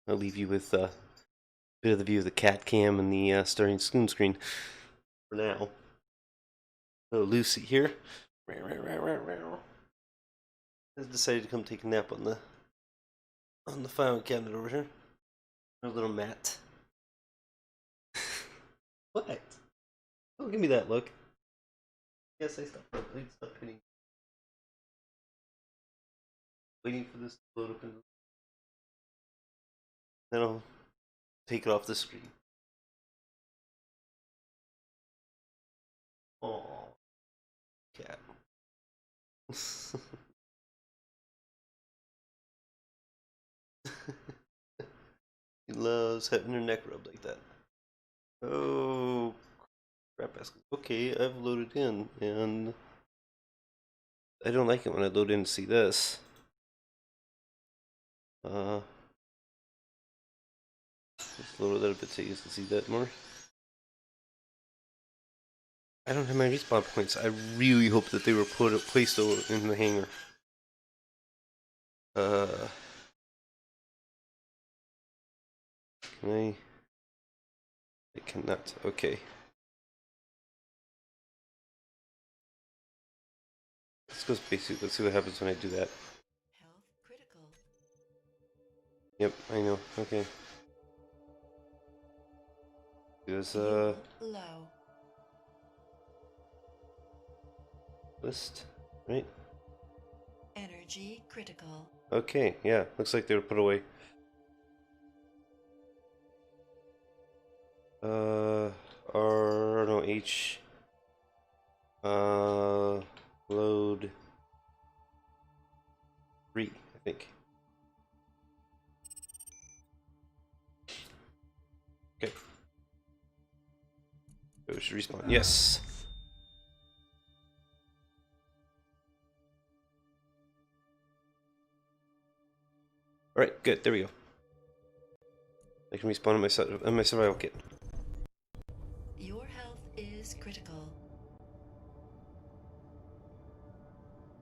I'll leave you with a bit of the view of the cat cam and the starting spoon screen for now. Oh, Lucy here. Has decided to come take a nap on the filing cabinet over here. Her little mat. What? Don't give me that look. Yes, I stopped. I stopped hitting. Waiting for this to load up, and then I'll take it off the screen. Oh, cat. She loves having her neck rubbed like that. Oh, crap basket. Okay, I've loaded in, and I don't like it when I load in to see this. Just lower that a bit so you can see that more. I don't have my respawn points. I really hope that they were placed in the hangar. Can I? I cannot. Okay. Let's go basic. Let's see what happens when I do that. Health critical. Yep, I know. Okay. There's Low. list, right? Energy critical. Okay, yeah. Looks like they were put away. R no H. Load 3, I think. Okay. We should respawn. Yes. All right, good. There we go. I can respawn in my survival kit. Your health is critical.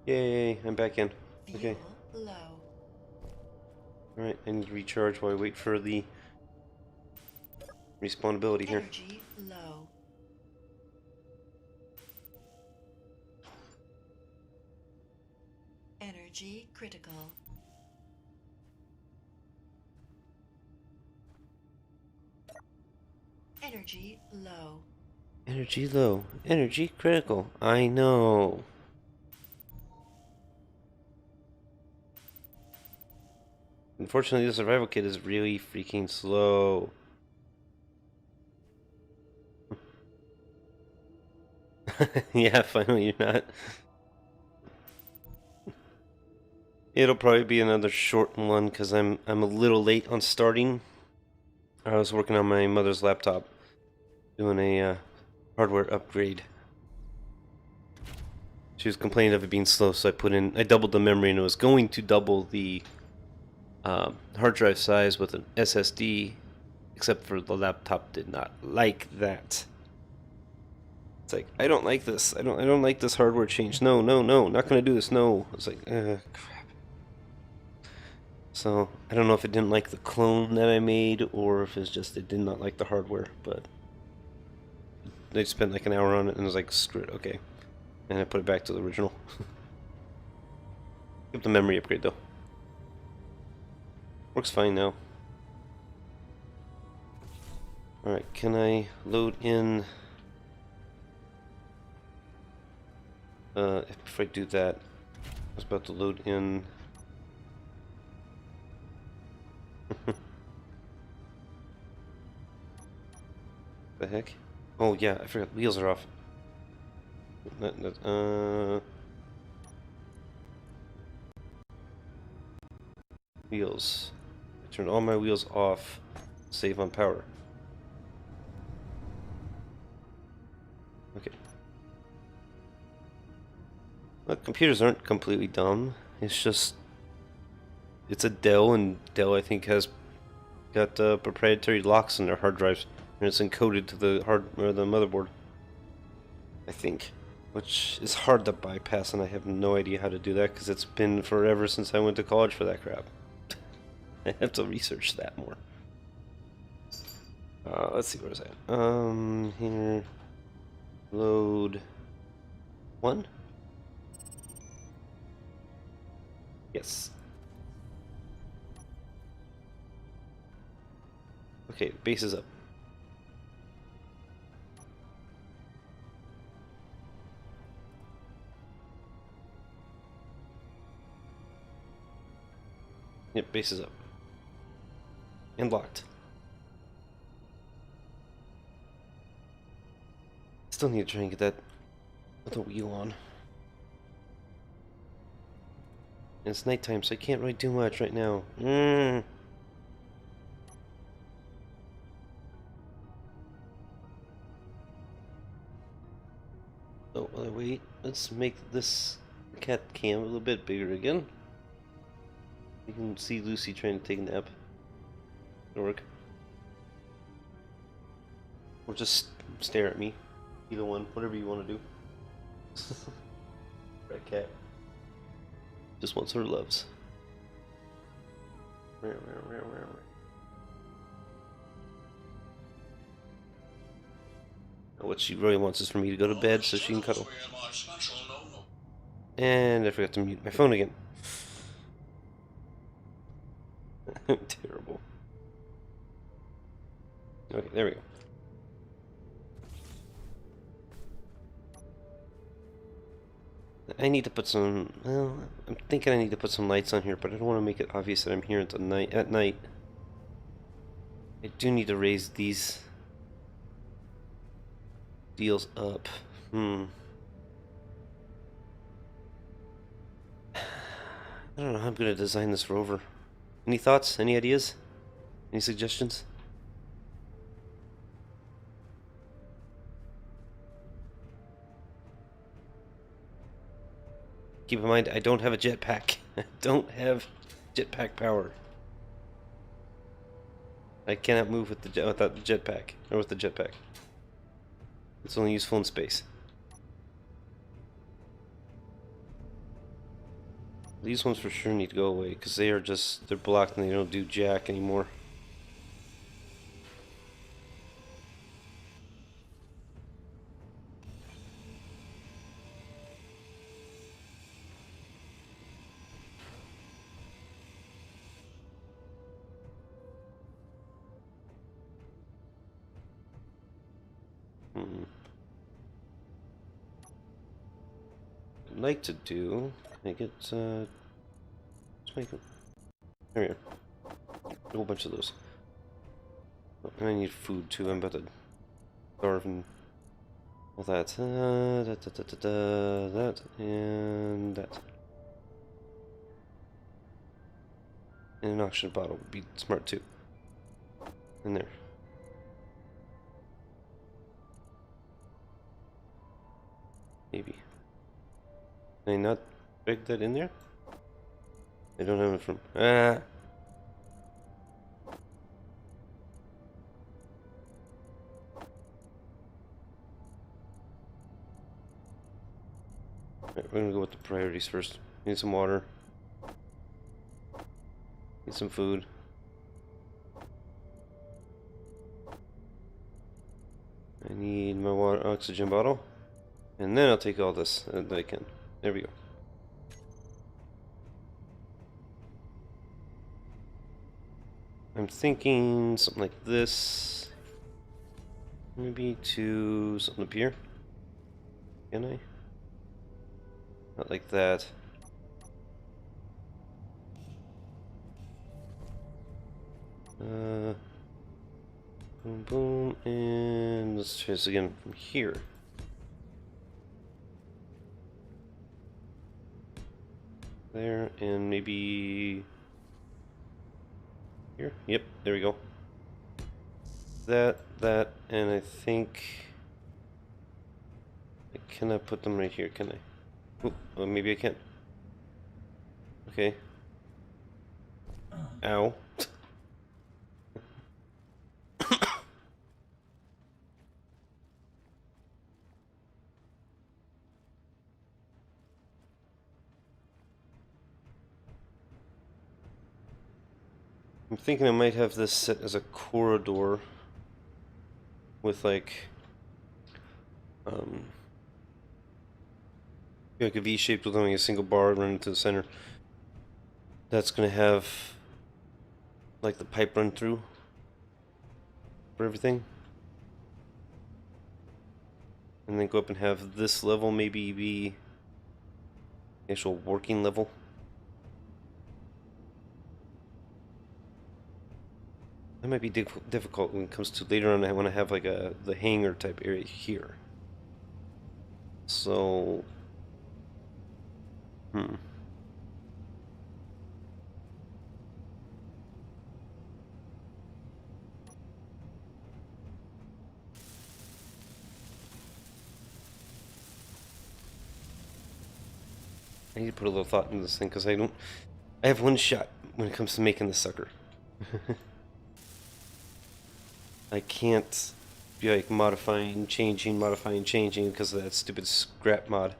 Yay! I'm back in. Okay. Fuel low. All right. I need to recharge while I wait for the respawnability here. Energy low. Energy critical. Energy low. Energy low. Energy critical. I know. Unfortunately, the survival kit is really freaking slow. Yeah, finally you're not. It'll probably be another short one because I'm a little late on starting. I was working on my mother's laptop, doing a hardware upgrade. She was complaining of it being slow, so I doubled the memory, and it was going to double the hard drive size with an SSD, except for the laptop did not like that. It's like, I don't like this. I don't like this hardware change. No, no, no, not gonna do this. No. It's like, crap. So I don't know if it didn't like the clone that I made, or if it's just it did not like the hardware. But I spent like an hour on it, and I was like, screw it, okay. And I put it back to the original. Keep the memory upgrade though. Works fine now. Alright, can I load in... if I do that, I was about to load in... The heck? Oh yeah, I forgot, wheels are off. Wheels. I turn all my wheels off, save on power. Okay. Look, computers aren't completely dumb. It's just... It's a Dell, and Dell, I think, has got proprietary locks in their hard drives, and it's encoded to the the motherboard. I think, which is hard to bypass, and I have no idea how to do that because it's been forever since I went to college for that crap. I have to research that more. Let's see, where's that? Here. Load 1? Yes. Okay, base is up. Yep, base is up. And locked. Still need to try and get that with the wheel on. And it's nighttime, so I can't really do much right now. Oh, while I wait, let's make this cat cam a little bit bigger again. You can see Lucy trying to take a nap. It'll work. Or just stare at me. Either one, whatever you want to do. Red cat. Just wants her loves. What she really wants is for me to go to bed so she can cuddle. And I forgot to mute my phone again. Terrible. Okay, there we go. I need to put some, well, I'm thinking I need to put some lights on here, but I don't want to make it obvious that I'm here at night. I do need to raise these deals up. I don't know how I'm going to design this rover. Any thoughts? Any ideas? Any suggestions? Keep in mind, I don't have a jetpack. I don't have jetpack power. I cannot move with without the jetpack, or with the jetpack. It's only useful in space. These ones for sure need to go away, because they're blocked and they don't do jack anymore. I'd like to do, make it, let's make it, there we are, a whole bunch of those. Oh, and I need food too, I'm about to starve and all that. That, and that. And an oxygen bottle would be smart too. In there. Maybe. Can I not break that in there? I don't have it from. Ah! Right, we're gonna go with the priorities first. Need some water. Need some food. I need my oxygen bottle. And then I'll take all this that I can. There we go. I'm thinking something like this. Maybe to something up here. Can I? Not like that. Boom, boom, and let's try this again from here. There, and maybe here. Yep, there we go. That, and I think I cannot put them right here, can I? Oh, maybe I can. Okay. Ow. I'm thinking I might have this set as a corridor with um, like a V-shaped with only a single bar running to the center. That's gonna have like the pipe run through for everything. And then go up and have this level maybe be the actual working level. That might be difficult when it comes to later on when I have like the hangar type area here. So, I need to put a little thought into this thing because I have one shot when it comes to making this sucker. I can't be like modifying, changing because of that stupid scrap mod.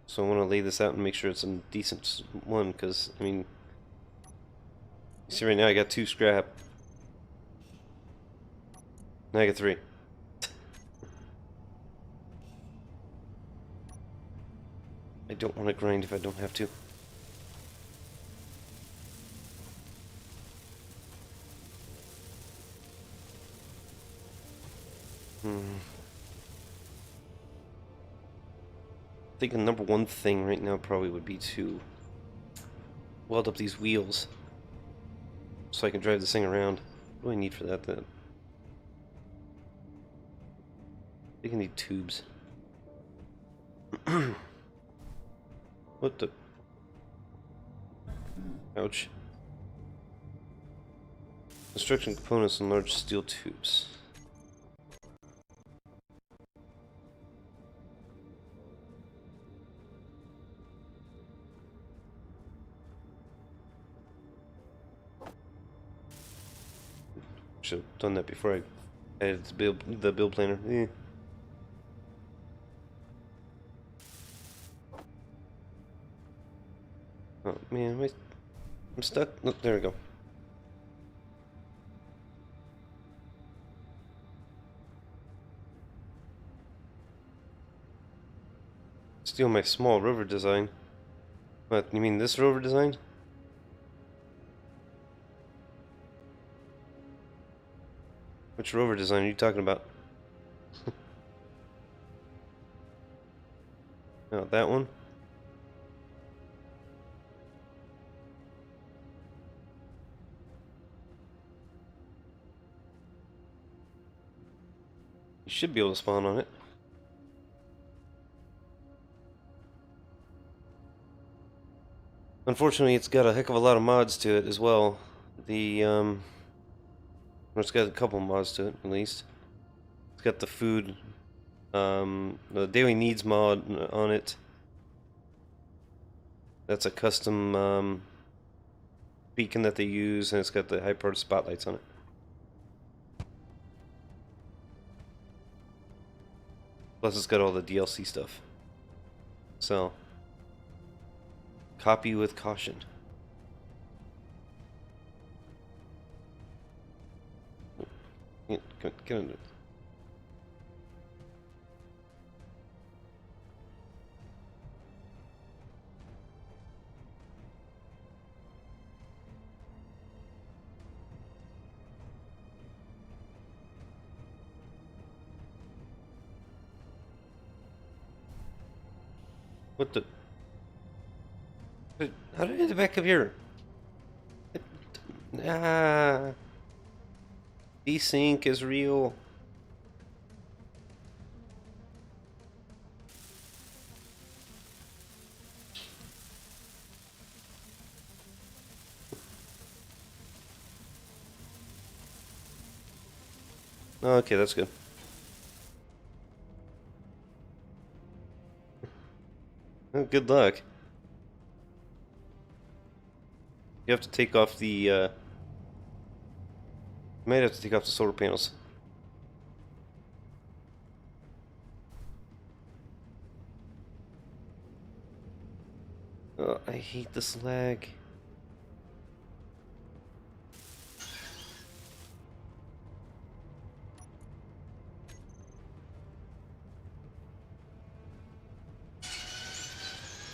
So I want to lay this out and make sure it's a decent one because, I mean, you see right now I got 2 scrap. Now I got 3. I don't want to grind if I don't have to. I think the number one thing right now probably would be to weld up these wheels so I can drive this thing around. What do I need for that then? I think I need tubes. What the? Ouch. Construction components and large steel tubes. Should have done that before I added the build planner. Oh man, I'm stuck. Oh, there we go. Steal my small rover design. What, you mean this rover design? Which rover design are you talking about? Oh, that one? You should be able to spawn on it. Unfortunately, it's got a heck of a lot of mods to it as well. It's got a couple mods to it, at least. It's got the food, the daily needs mod on it. That's a custom, beacon that they use, and it's got the high-powered spotlights on it. Plus, it's got all the DLC stuff. So, copy with caution. Get under it. What the? How did I get back up here? Ah. Desync is real. Okay, that's good. Oh, good luck. You have to take off the, you might have to take off the solar panels. Oh, I hate this lag.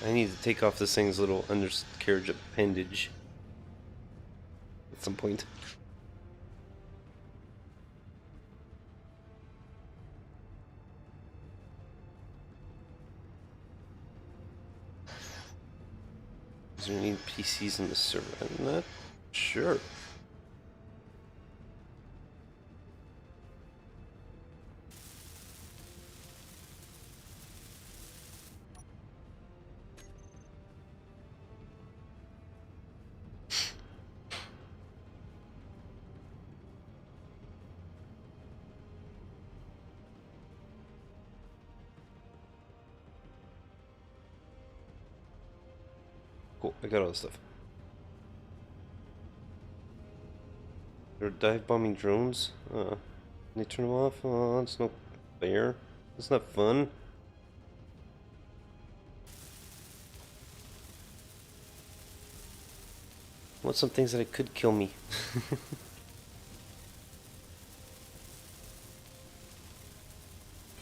I need to take off this thing's little undercarriage appendage at some point. Is there any PCs in the server? I'm not sure. Cool, I got all this stuff. They're dive bombing drones? They turn them off? Oh, it's not fair. It's not fun. I want some things that could kill me.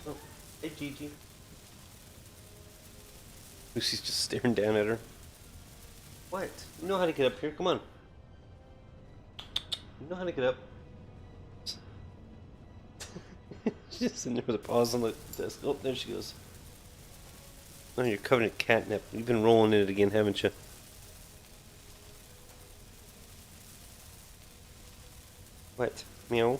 Oh, hey Gigi. Lucy's just staring down at her. What? You know how to get up here, come on. You know how to get up. She's just sitting there with a paws on the desk. Oh, there she goes. Oh, you're covered in catnip. You've been rolling in it again, haven't you? What? Meow?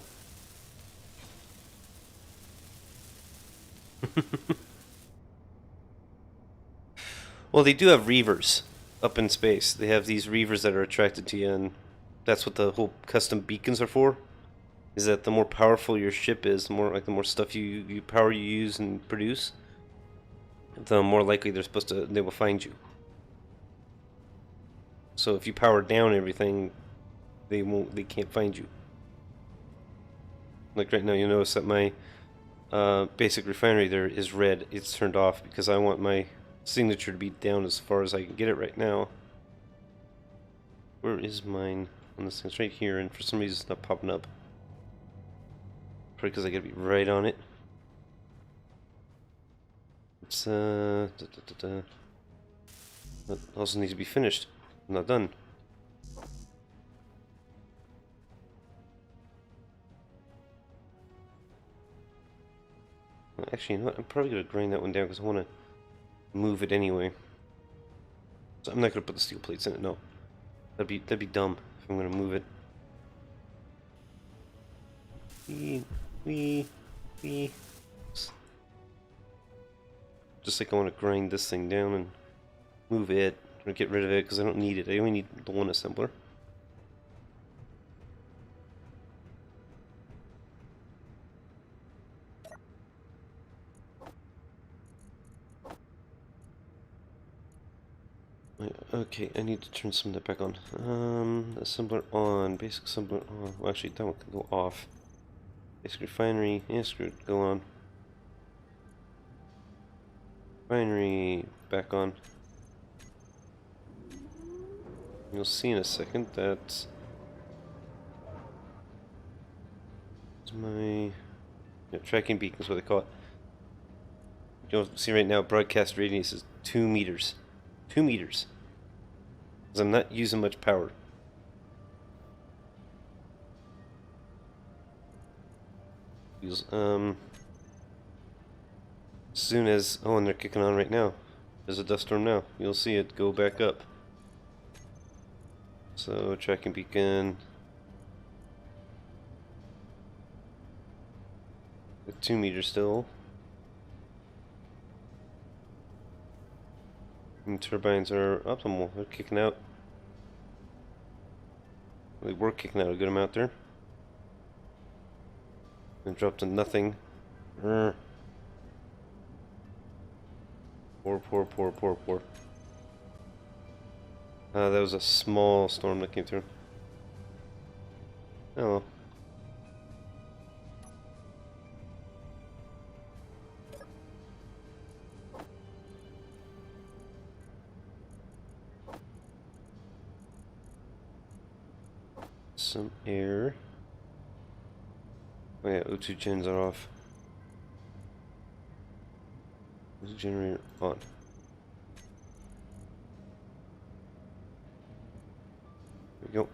Well, they do have reavers up in space. They have these reavers that are attracted to you, and that's what the whole custom beacons are for. Is that the more powerful your ship is, the more stuff you power you use and produce, the more likely they will find you. So if you power down everything, they can't find you. Like right now, you'll notice that my basic refinery there is red. It's turned off because I want my signature to be down as far as I can get it right now. Where is mine on this thing? It's right here, and for some reason it's not popping up. Probably because I gotta be right on it. It's that also needs to be finished. I'm not done. Actually, you know what? I'm probably gonna grind that one down because I want to move it anyway. So I'm not gonna put the steel plates in it. No, that'd be dumb if I'm gonna move it. Wee. Just like I want to grind this thing down and move it or get rid of it because I don't need it. I only need the one assembler. Okay, I need to turn some of that back on. Assembler on, basic assembler on. Well, actually, that one can go off. Basic refinery, yeah, screw it, go on. Refinery, back on. You'll see in a second that my tracking beacon is what they call it. You'll see right now, broadcast radius is 2 meters. 2 meters. Because I'm not using much power. As soon as... Oh, and they're kicking on right now. There's a dust storm now. You'll see it go back up. So, tracking beacon. At 2 meters still. And turbines are optimal. They're kicking out. They were kicking out a good amount there. And dropped to nothing. Poor. That was a small storm that came through. Oh well. Some air. Oh yeah, O2 gens are off. O2 generator on. There we go.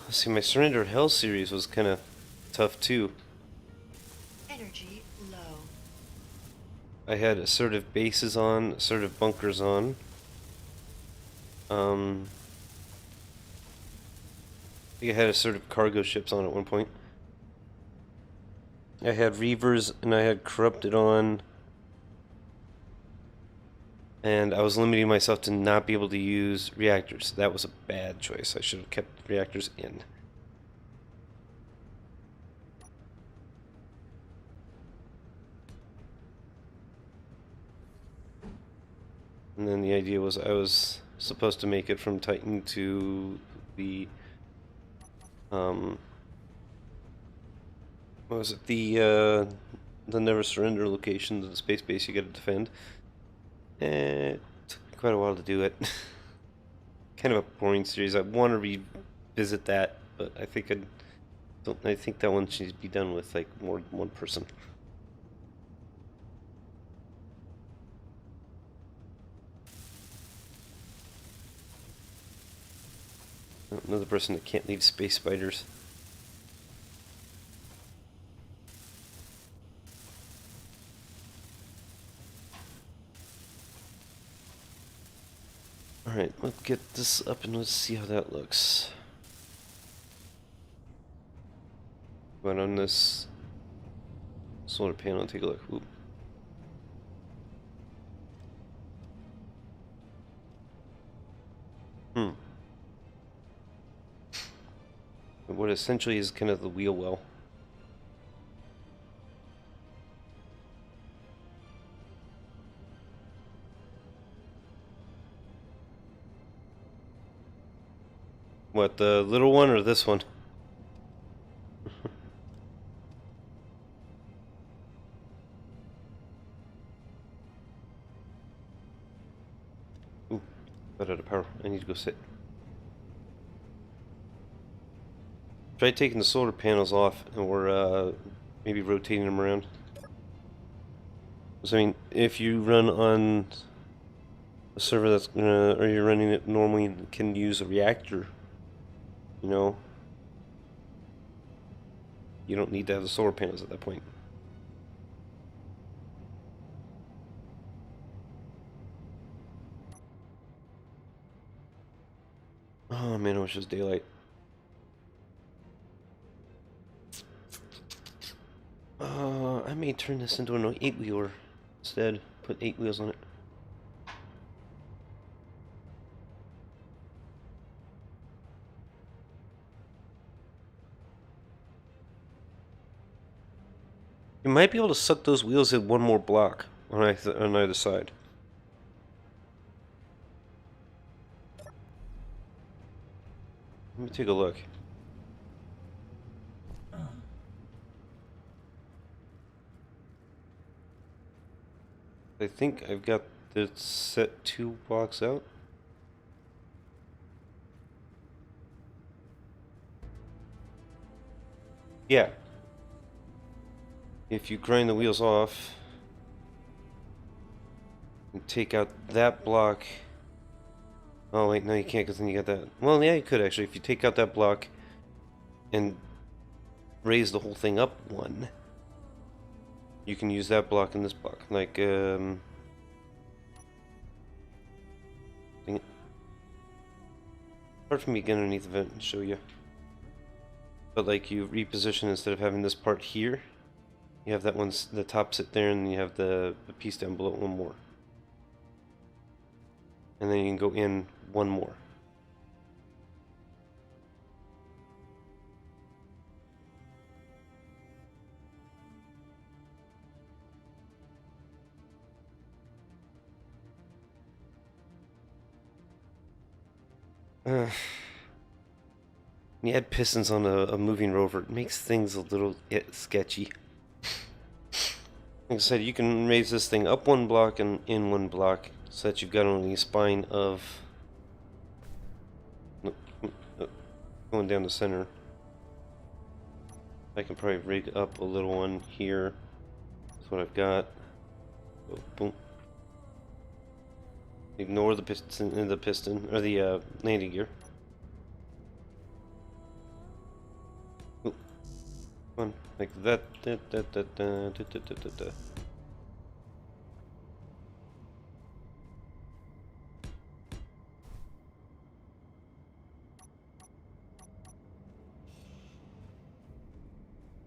Let's see, my Surrender Hell series was kind of tough too. Energy low. I had assertive bases on, assertive bunkers on. I think I had assertive cargo ships on at one point. I had Reavers and I had Corrupted on. And I was limiting myself to not be able to use reactors. That was a bad choice. I should have kept reactors in. And then the idea was I was supposed to make it from Titan to the what was it? The Never Surrender location, the space base you got to defend. It took quite a while to do it. Kind of a boring series. I want to revisit that, but I think I think that one should be done with like more than one person. Another person that can't leave space spiders. Alright, let's get this up and let's see how that looks. But on this solar panel, take a look. Oop. What essentially is kind of the wheel well. What, the little one or this one? Ooh, got out of power. I need to go sit. Try taking the solar panels off and we're maybe rotating them around. So, I mean, if you run on a server that's gonna, or you're running it normally, you can use a reactor. You know, you don't need to have the solar panels at that point. Oh man, I wish it was daylight. I may turn this into an 8-wheeler instead. Put 8 wheels on it. You might be able to suck those wheels in one more block on either side. Let me take a look. I think I've got this set 2 blocks out. Yeah. If you grind the wheels off and take out that block. Oh wait, no you can't because then you got that. Well, yeah, you could actually. If you take out that block and raise the whole thing up 1, you can use that block and this block. Like, dang it. Hard for me to get underneath the vent and show you. But like, you reposition instead of having this part here, you have that one, the top sit there, and you have the piece down below 1 more. And then you can go in 1 more. You add pistons on a moving rover, it makes things a little sketchy. Like I said, you can raise this thing up 1 block and in 1 block, so that you've got only a spine of going down the center. I can probably rig up a little one here. That's what I've got. Oh, boom. Ignore the piston, or the landing gear. Oh, come on, like that.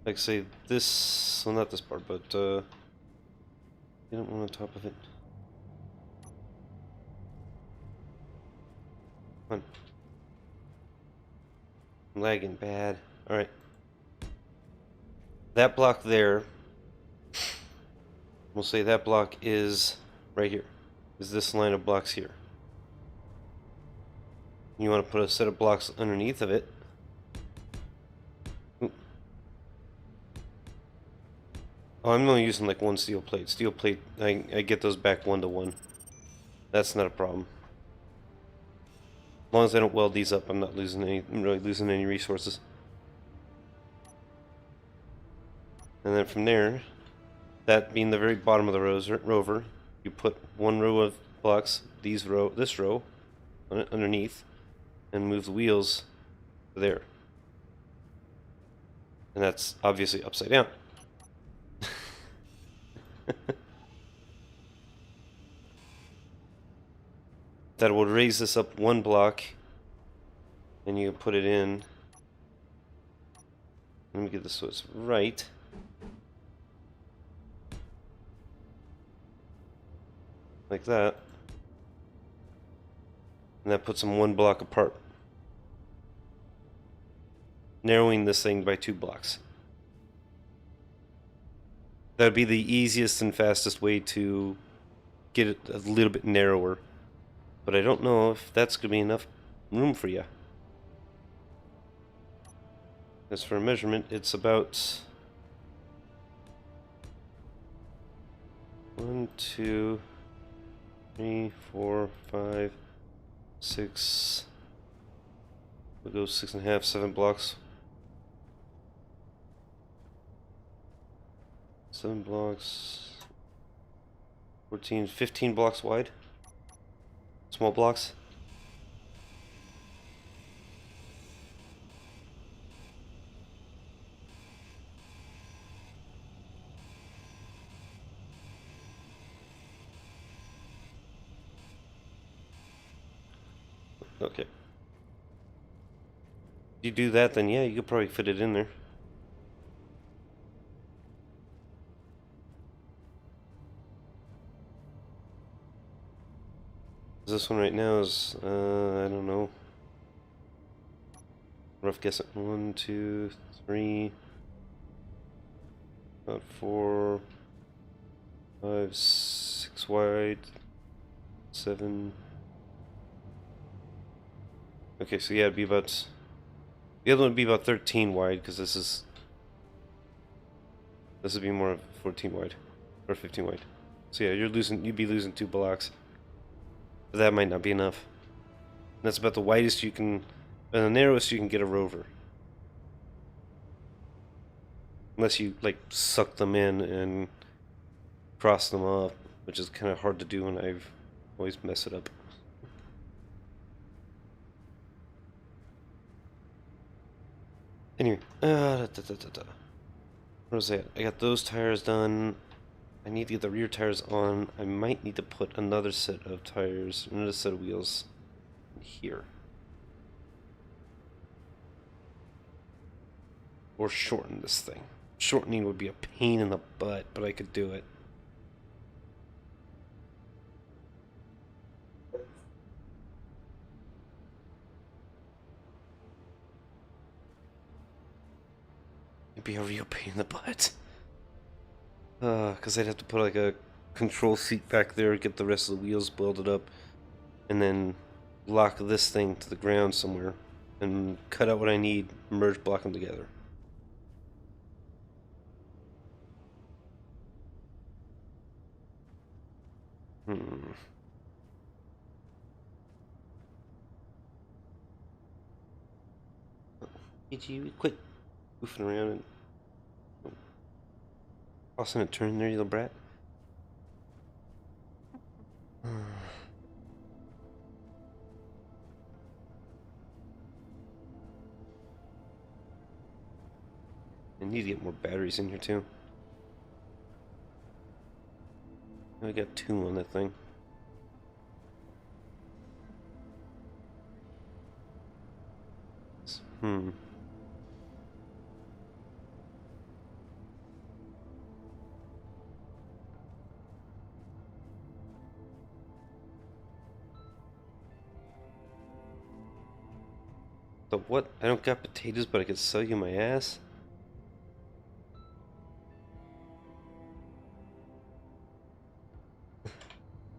Like say this, well not this part, but you don't want on top of it. Come on. I'm lagging bad. Alright. That block there, we'll say that block is right here. Is this line of blocks here. You want to put a set of blocks underneath of it. Oh, I'm only using like one steel plate. Steel plate, I get those back 1 to 1. That's not a problem. As long as I don't weld these up, I'm not losing any. I'm really losing any resources. And then from there, that being the very bottom of the rover, you put 1 row of blocks, this row, underneath, and move the wheels to there. And that's obviously upside down. That would raise this up 1 block, and you put it in. Let me get this so it's right. Like that. And that puts them 1 block apart. Narrowing this thing by 2 blocks. That would be the easiest and fastest way to get it a little bit narrower. But I don't know if that's going to be enough room for you. As for a measurement, it's about 1, 2, 3, 4, 5, 6. We'll go 6.5, 7 blocks. 7 blocks. 14, 15 blocks wide. Small blocks. Okay. If you do that, then yeah, you could probably fit it in there. This one right now is, I don't know. Rough guess at 1, 2, 3, about 4, 5, 6 wide, 7. Okay, so yeah, it'd be about. The other one would be about 13 wide because this would be more of 14 wide or 15 wide. So yeah, you'd be losing 2 blocks. But that might not be enough. And that's about the widest you can, and the narrowest you can get a rover. Unless you like suck them in and cross them up, which is kind of hard to do, and I've always messed it up. Anyway, where was that? I got those tires done. I need to get the rear tires on. I might need to put another set of tires, another set of wheels here. Or shorten this thing. Shortening would be a pain in the butt, but I could do it. It'd be a real pain in the butt. Because I'd have to put like a control seat back there, get the rest of the wheels welded up, and then lock this thing to the ground somewhere, and cut out what I need, merge block them together. AG, quit goofing around and tossing a turn there, you little brat. I need to get more batteries in here too. I got 2 on that thing. Hmm. The what? I don't got potatoes, but I could sell you my ass?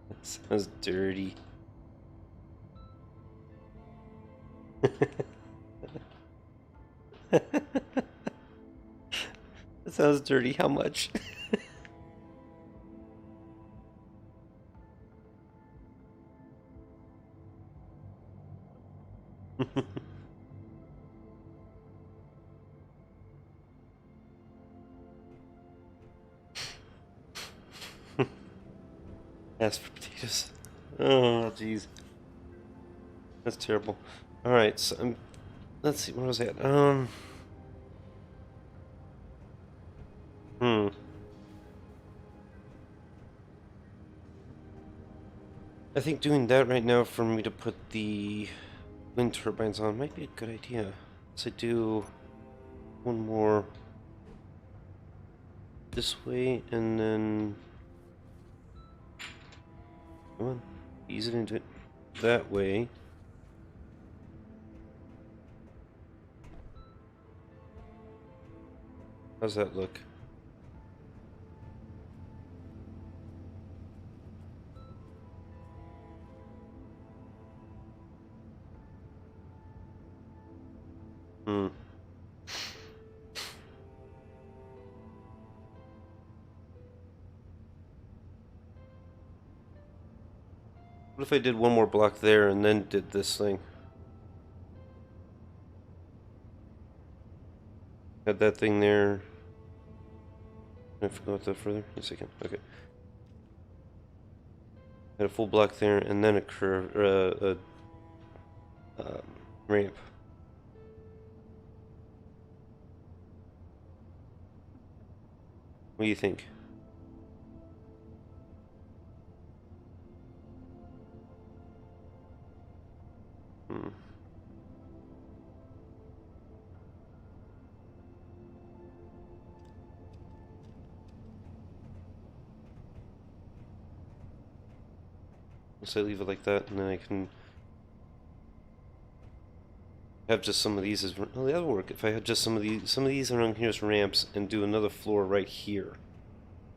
That sounds dirty. That sounds dirty. How much? Ask for potatoes. Oh, jeez. That's terrible. Alright, so let's see, where was I at? Hmm. I think doing that right now for me to put the wind turbines on might be a good idea. So I do one more this way and then come on, ease it into it that way. How's that look? Hmm. What if I did one more block there and then did this thing? Had that thing there. Can I go with that further? Yes, I can. Okay. Had a full block there and then a curve, ramp. What do you think? Hmm. So I leave it like that, and then I can have just some of these as oh, that'll work. If I had just some of these around here as ramps, and do another floor right here,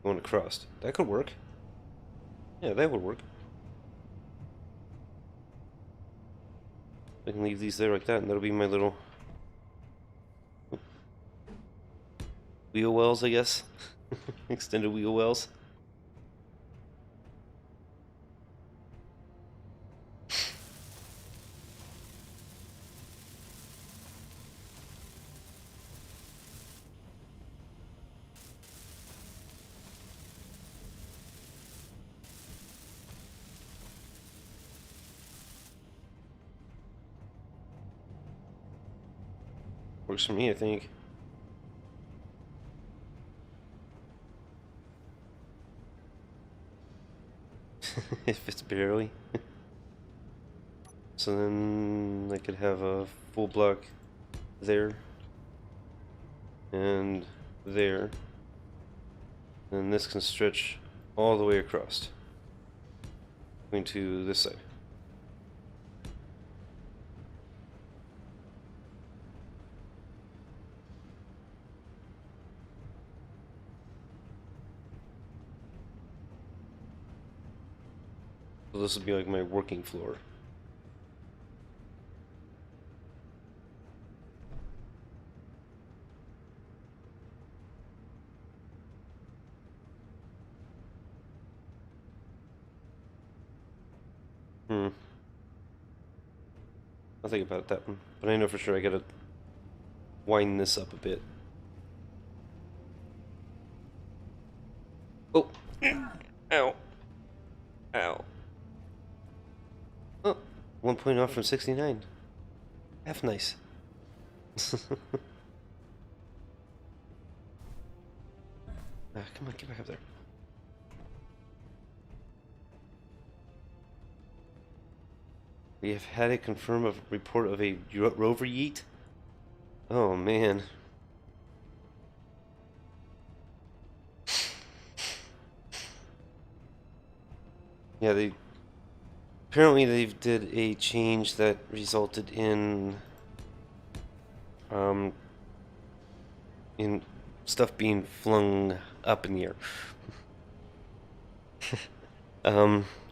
going across. That could work. Yeah, that would work. I can leave these there like that, and that'll be my little wheel wells, I guess. Extended wheel wells. Works for me, I think. If it's barely. So then I could have a full block there and there. And this can stretch all the way across. Going to this side. So this would be like my working floor. Hmm. I'll think about that one. But I know for sure I gotta widen this up a bit. Oh, ow, ow. Oh, 1 point off from 69. Half nice. Come on, get back up there. We have had a confirm a report of a rover yeet. Oh man. Yeah, they apparently they did a change that resulted in stuff being flung up in the air.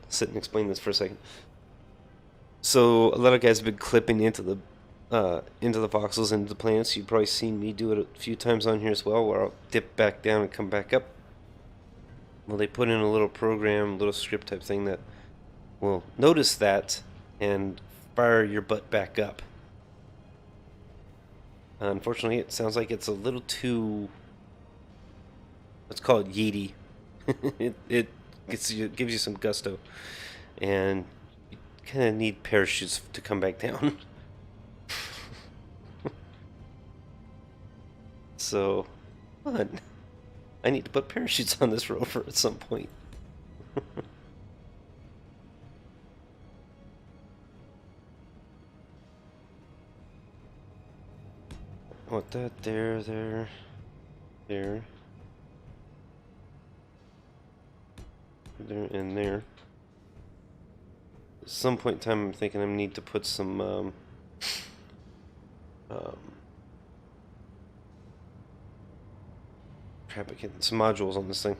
Sit and explain this for a second. So a lot of guys have been clipping into the voxels, into the planets. You've probably seen me do it a few times on here as well, where I'll dip back down and come back up. Well, they put in a little program, little script type thing that will notice that and fire your butt back up. Unfortunately, it sounds like it's a little too, let's call it yeety. it gives you some gusto, and you kind of need parachutes to come back down. So, fun. I need to put parachutes on this rover at some point. I want that there, there. There, and there. At some point in time, I'm thinking I need to put some crap, I can't, some modules on this thing.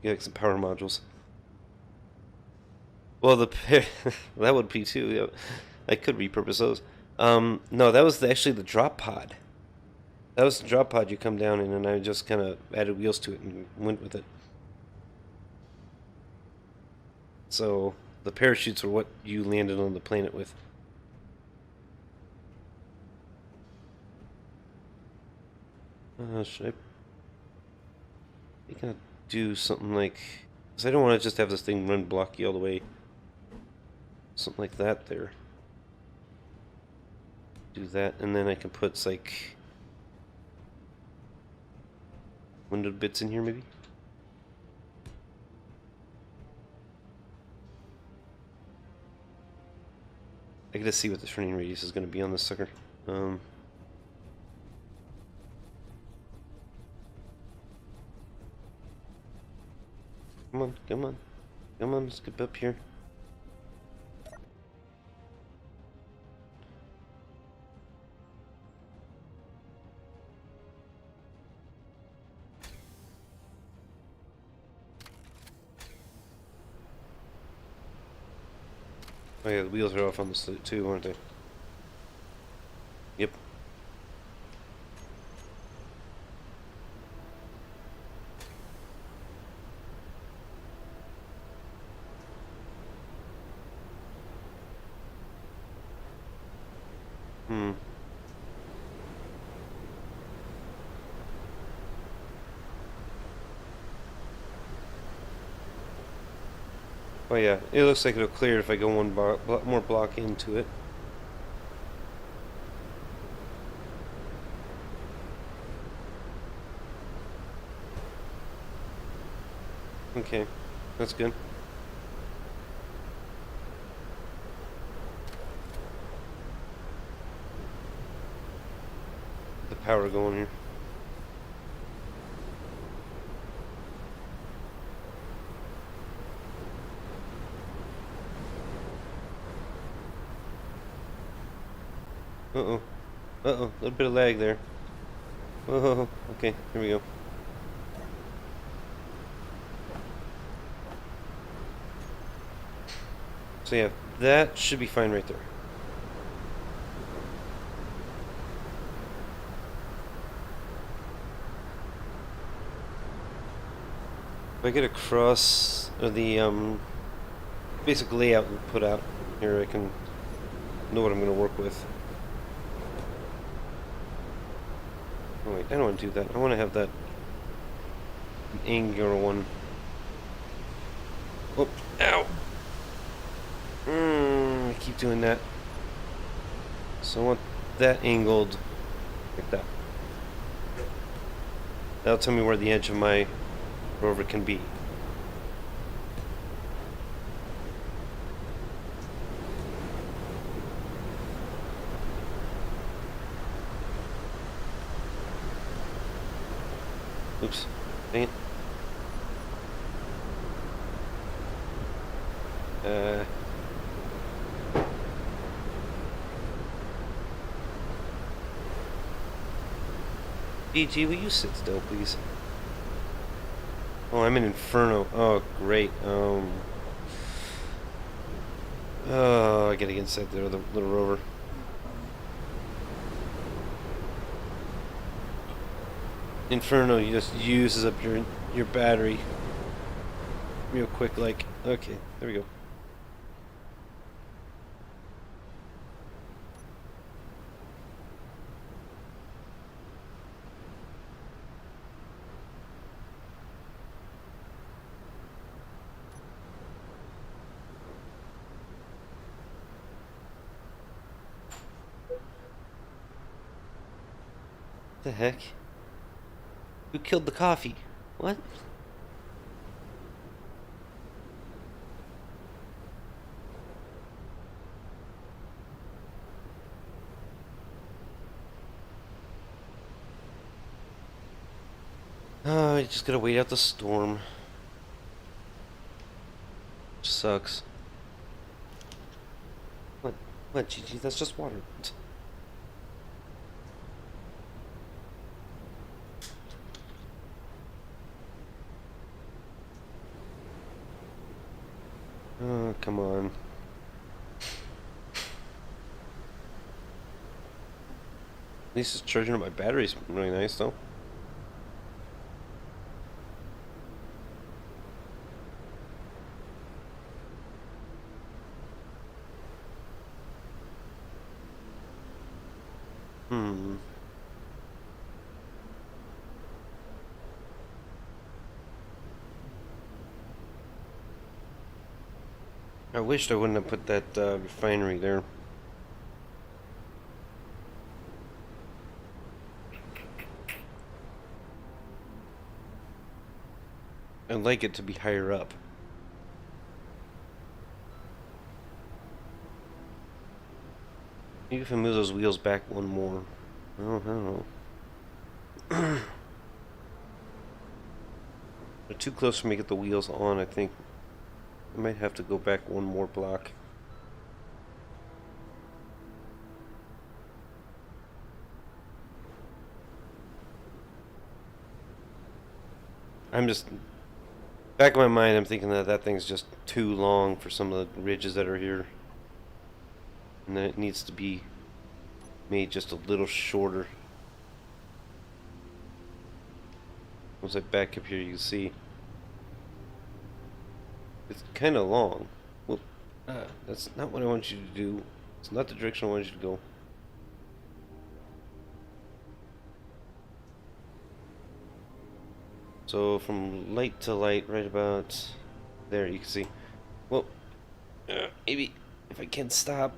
Yeah, like some power modules. Well, that would be too. Yeah. I could repurpose those. No, that was actually the drop pod. That was the drop pod you come down in, and I just kind of added wheels to it and went with it. So the parachutes were what you landed on the planet with. Should I? I think I'll do something like, because I don't want to just have this thing run blocky all the way. Something like that there. Do that, and then I can put like windowed bits in here, maybe. I gotta see what the turning radius is going to be on this sucker. Come on, come on. Come on, let's get up here. Oh yeah, the wheels are off on this too, aren't they? Yep. Oh yeah, it looks like it'll clear if I go one more block into it. Okay, that's good. The power going here. Uh-oh. Uh-oh. A little bit of lag there. Oh, okay. Here we go. So yeah, that should be fine right there. If I get across the basic layout we put out here, I can know what I'm going to work with. Oh wait, I don't want to do that. I want to have that angular one. Oh, ow! I keep doing that. So I want that angled like that. That'll tell me where the edge of my rover can be. Oops. Dang it. BG, will you sit still, please? Oh, I'm in Inferno. Oh, great. Oh, I gotta get inside there, the little rover. Inferno just uses up your battery real quick, like. Okay, there we go. The heck? Who killed the coffee? What? Oh, I just gotta wait out the storm. Sucks. What? What, Gigi? That's just water. Oh, come on. At least it's charging up my batteries really nice, though. Hmm. I wished I wouldn't have put that refinery there. I'd like it to be higher up. Maybe if I move those wheels back one more. Oh, I don't know. They're too close for me to get the wheels on, I think. I might have to go back one more block. I'm just... Back in my mind, I'm thinking that that thing's just too long for some of the ridges that are here. And then it needs to be made just a little shorter. Once I back up here, you can see it's kind of long. Well, that's not what I want you to do. It's not the direction I want you to go. So from light to light, right about there, you can see. Well, maybe if I can stop.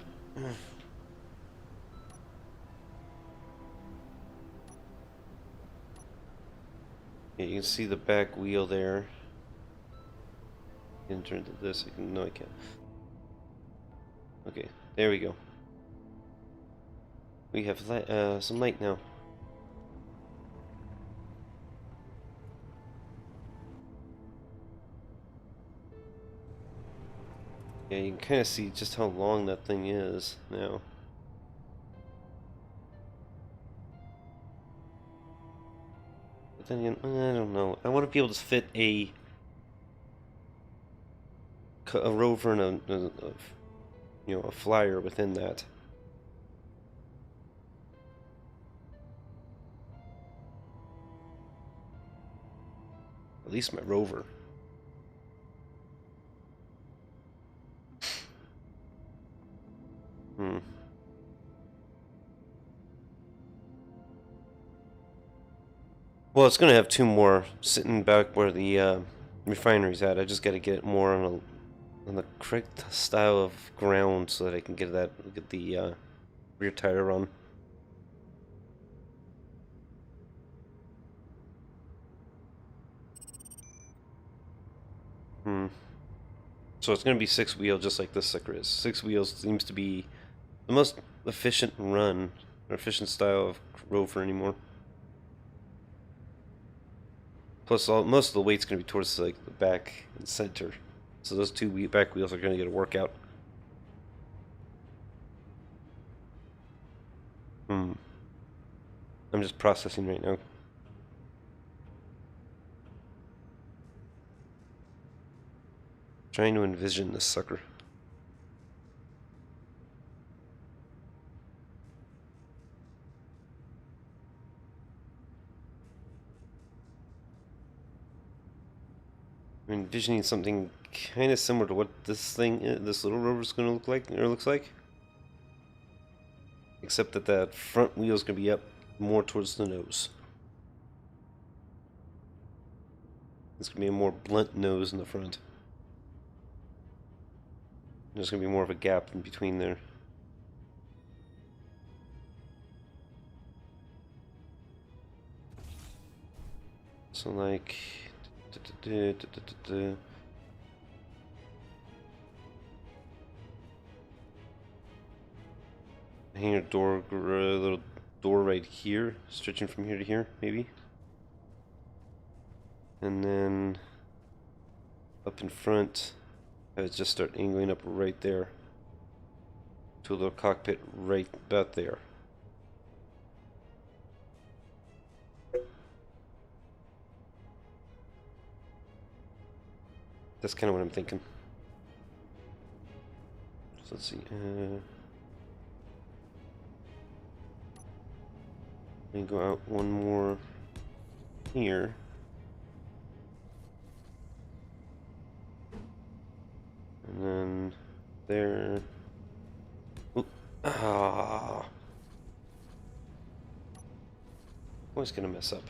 Yeah, you can see the back wheel there. In turn to this, no, I can't. Okay, there we go. We have light, some light now. Yeah, you can kind of see just how long that thing is now. But then again, I don't know. I want to be able to fit a rover and a flyer within that. At least my rover. Hmm. Well, it's gonna have two more sitting back where the refinery's at. I just gotta get it more on the correct style of ground so that I can get the rear tire on. So it's gonna be 6-wheel, just like this sucker is. 6 wheels seems to be the most efficient run or efficient style of rover anymore. Plus, most of the weight's gonna be towards like the back and center, so those two back wheels are gonna get a workout. I'm just processing right now. Trying to envision this sucker. I'm envisioning something kind of similar to what this little rover is going to look like, or looks like. Except that that front wheel is going to be up more towards the nose. It's going to be a more blunt nose in the front. There's going to be more of a gap in between there. So like... Hangar door, little door right here, stretching from here to here, maybe. And then up in front, I would just start angling up right there to a little cockpit right about there. That's kind of what I'm thinking. So let's see. Let me go out one more here. And then there. Oop. Ah. Always gonna mess up.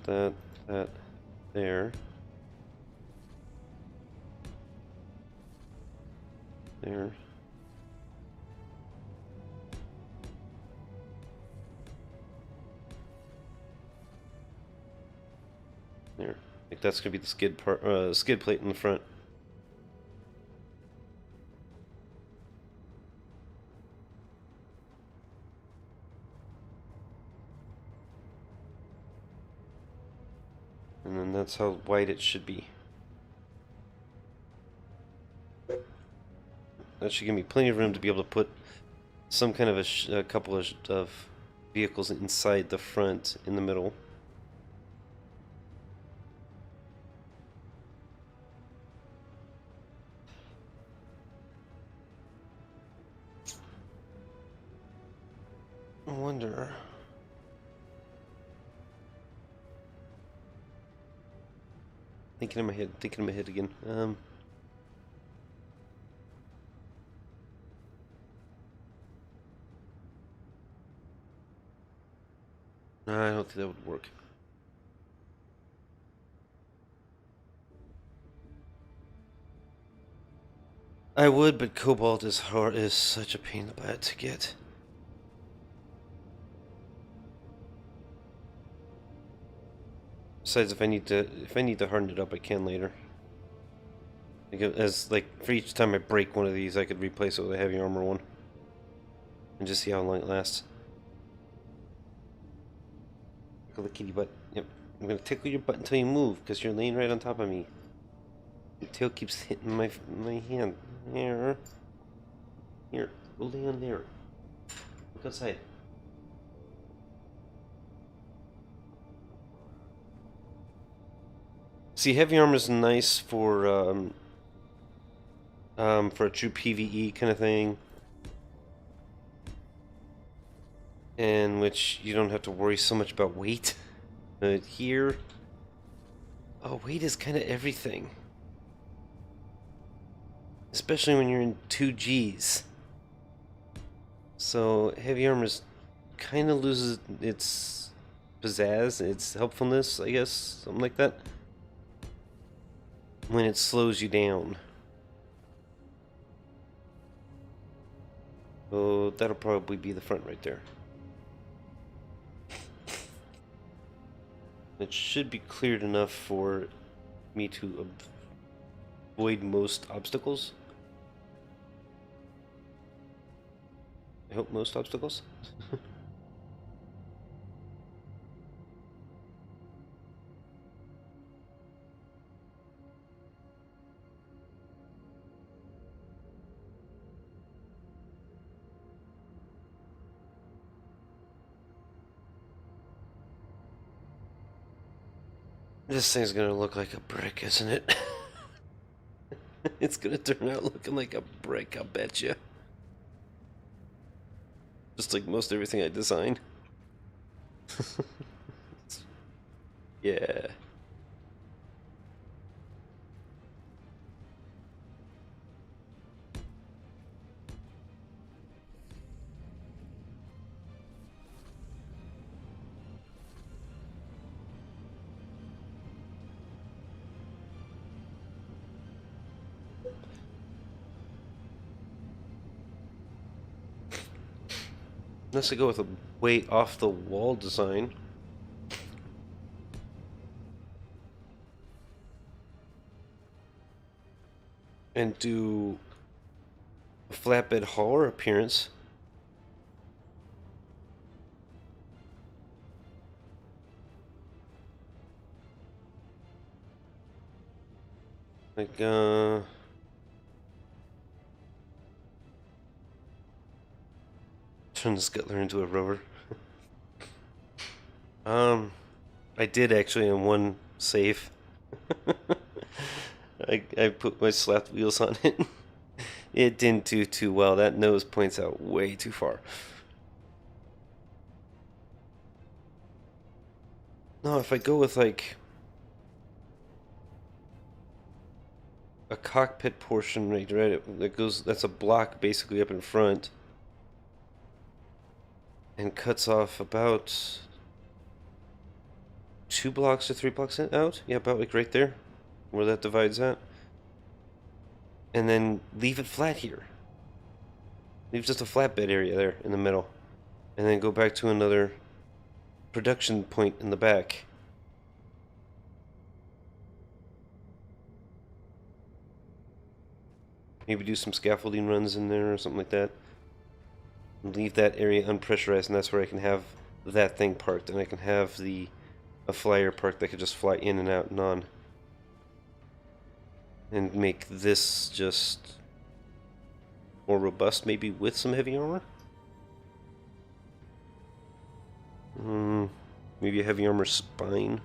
That, there. There. There. I think that's gonna be the skid plate in the front. And then that's how wide it should be. That should give me plenty of room to be able to put some kind of a couple of vehicles inside the front in the middle. I wonder. Thinking in my head again. No, I don't think that would work. I would, but cobalt is such a pain in the butt to get. Besides, if I need to harden it up, I can later. Like for each time I break one of these, I could replace it with a heavy armor one, and just see how long it lasts. Tickle the kitty butt. Yep, I'm gonna tickle your butt until you move, because you're laying right on top of me. Your tail keeps hitting my hand. Here, go lay on there. Look outside. See, heavy armor is nice for a true PvE kind of thing, in which you don't have to worry so much about weight. But here, oh, weight is kind of everything. especially when you're in 2Gs. So heavy armor kind of loses its pizzazz, its helpfulness, I guess, something like that, when it slows you down. So that'll probably be the front right there. It should be cleared enough for me to avoid most obstacles. I hope most obstacles. This thing's gonna look like a brick, isn't it? It's gonna turn out looking like a brick, I'll bet you. Just like most everything I design. Yeah. Unless I go with a way off the wall design. And do a flatbed hauler appearance. Like, turn the Scuttler into a rover. I did actually in one save. I put my slapped wheels on it. It didn't do too well. That nose points out way too far. No, if I go with like a cockpit portion right that goes, that's a block basically up in front and cuts off about 2 blocks to 3 blocks out. Yeah, about like right there where that divides at. And then leave it flat here. Leave just a flatbed area there in the middle. And then go back to another production point in the back. Maybe do some scaffolding runs in there or something like that. And leave that area unpressurized, and that's where I can have that thing parked, and I can have a flyer parked that could just fly in and out and on. And make this just more robust, maybe with some heavy armor? Maybe a heavy armor spine.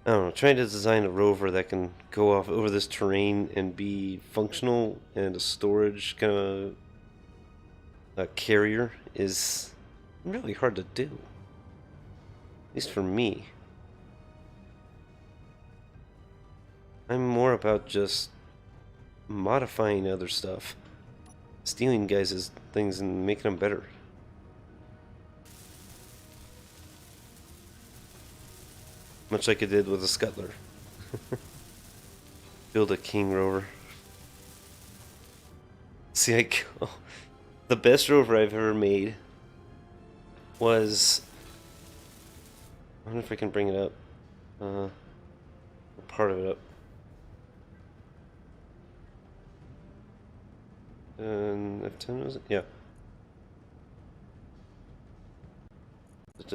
I don't know, trying to design a rover that can go off over this terrain and be functional and a storage kind of a carrier is really hard to do. At least for me. I'm more about just modifying other stuff. Stealing guys' things and making them better. Much like I did with a Scuttler. Build a King rover. See, the best rover I've ever made was... I wonder if I can bring it up. Part of it up. And F10 was it? Yeah. Is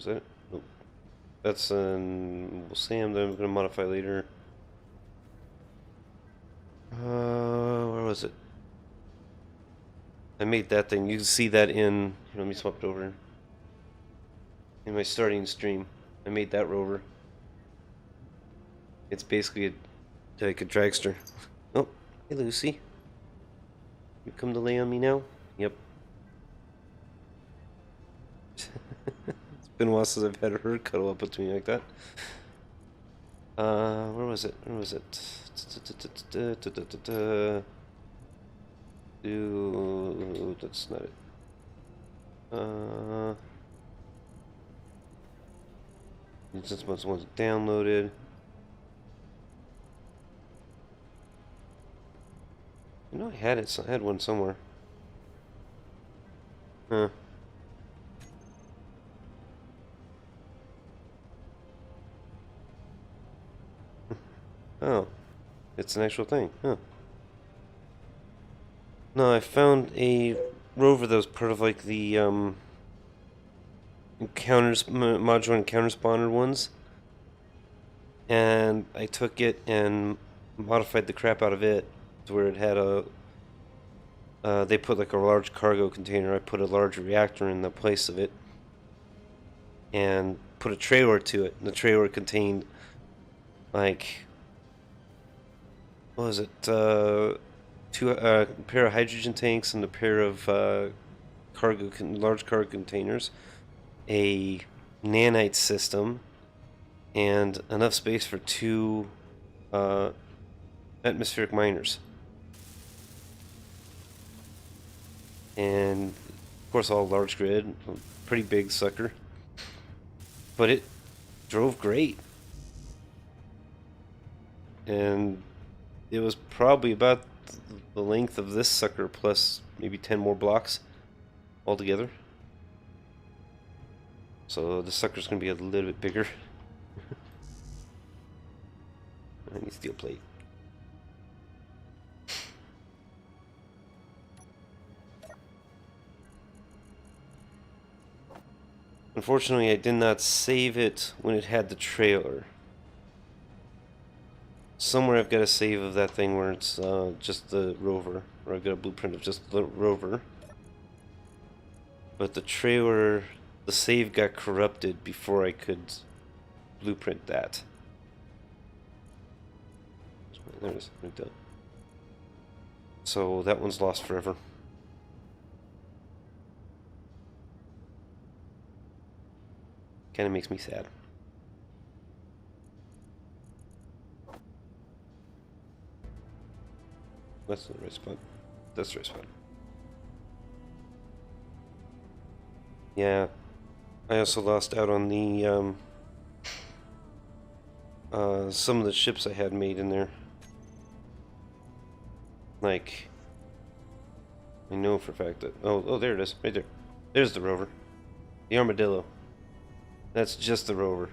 that it? Nope. That's an Sam that I'm going to modify later. Where was it? I made that thing. You can see that in... Let me swap it over. In my starting stream. I made that rover. It's basically like a dragster. Oh, hey Lucy. You come to lay on me now? Yep. It's Been a while since I've had her cuddle up with me like that. Where was it? Where was it? That's not it. This one's downloaded. You know, I had it. I had one somewhere. Huh. Oh, it's an actual thing. Huh. No, I found a rover that was part of like the encounters modular encounter spawner ones, and I took it and modified the crap out of it to where it had a. They put like a large cargo container. I put a large reactor in the place of it, and put a trailer to it. And the trailer contained like, what was it? Two pair of hydrogen tanks and a pair of large cargo containers, a nanite system, and enough space for 2 atmospheric miners. And of course, all large grid, pretty big sucker, but it drove great, and it was probably about the length of this sucker plus maybe 10 more blocks altogether. So this sucker's gonna be a little bit bigger. I need steel plate. Unfortunately, I did not save it when it had the trailer. Somewhere I've got a save of that thing where it's just the rover, or I've got a blueprint of just the rover. But the trailer, the save got corrupted before I could blueprint that. There it is, right there. So that one's lost forever. Kind of makes me sad. That's the right spot. That's the right spot. Yeah. I also lost out on the some of the ships I had made in there. Like, I know for a fact that oh there it is, right there. There's the rover. The armadillo. That's just the rover.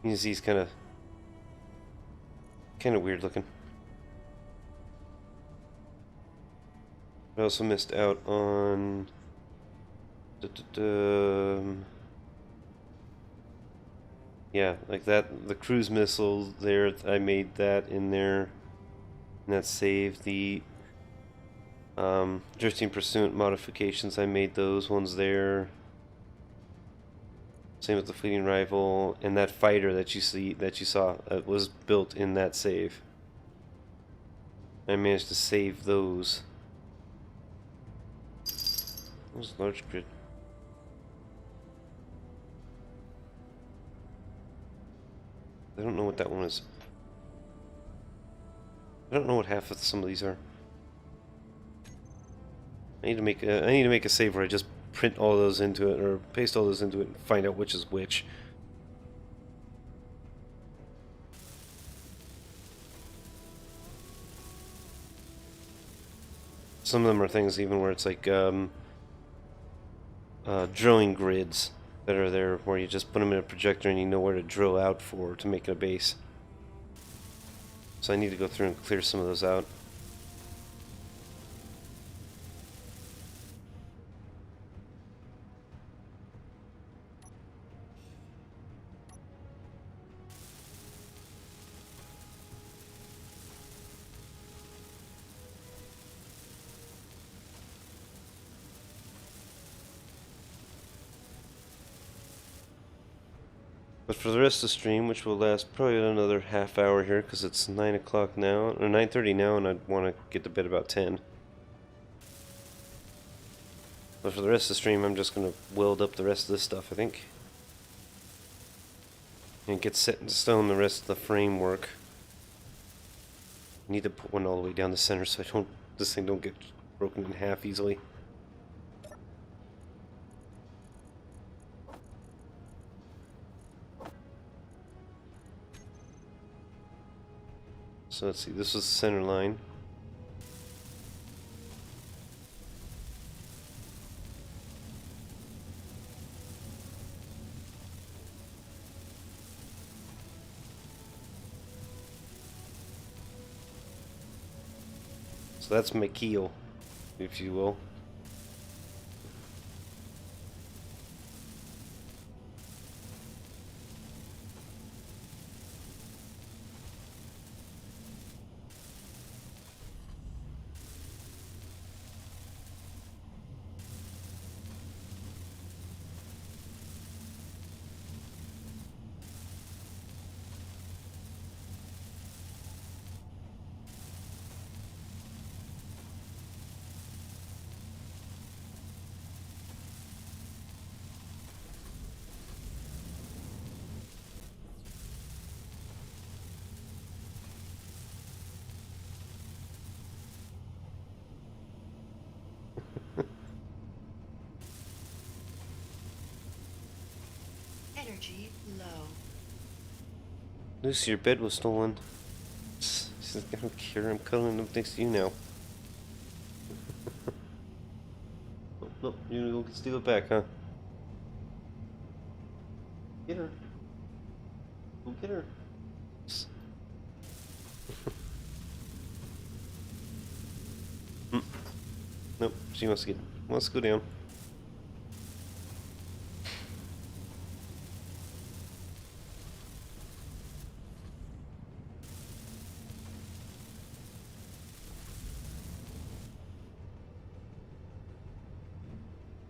You can see he's kinda weird looking. I also missed out on yeah, like that, the cruise missile there, I made that in there, and that saved the drifting pursuit modifications. I made those ones there. Same with the fleeting rival, and that fighter that you saw was built in that save. I managed to save those. Those large grid. I don't know what that one is. I don't know what half of some of these are. I need to make a save where I just print all those into it, or paste all those into it, and find out which is which. Some of them are things even where it's like drilling grids that are there, where you just put them in a projector and you know where to drill out for to make a base. So I need to go through and clear some of those out. But for the rest of the stream, which will last probably another half hour here, because it's 9 o'clock now, or 9:30 now, and I want to get to bed about 10. But for the rest of the stream, I'm just going to weld up the rest of this stuff, I think. And get set in stone the rest of the framework. Need to put one all the way down the center so this thing don't get broken in half easily. So let's see, this was the center line. So that's my keel, if you will. Energy low. Lucy, your bed was stolen. She's like, I don't care, I'm cuddling up next to you now. Oh, no, you can steal it back, huh? Get her. Go get her. Nope, she wants to go down.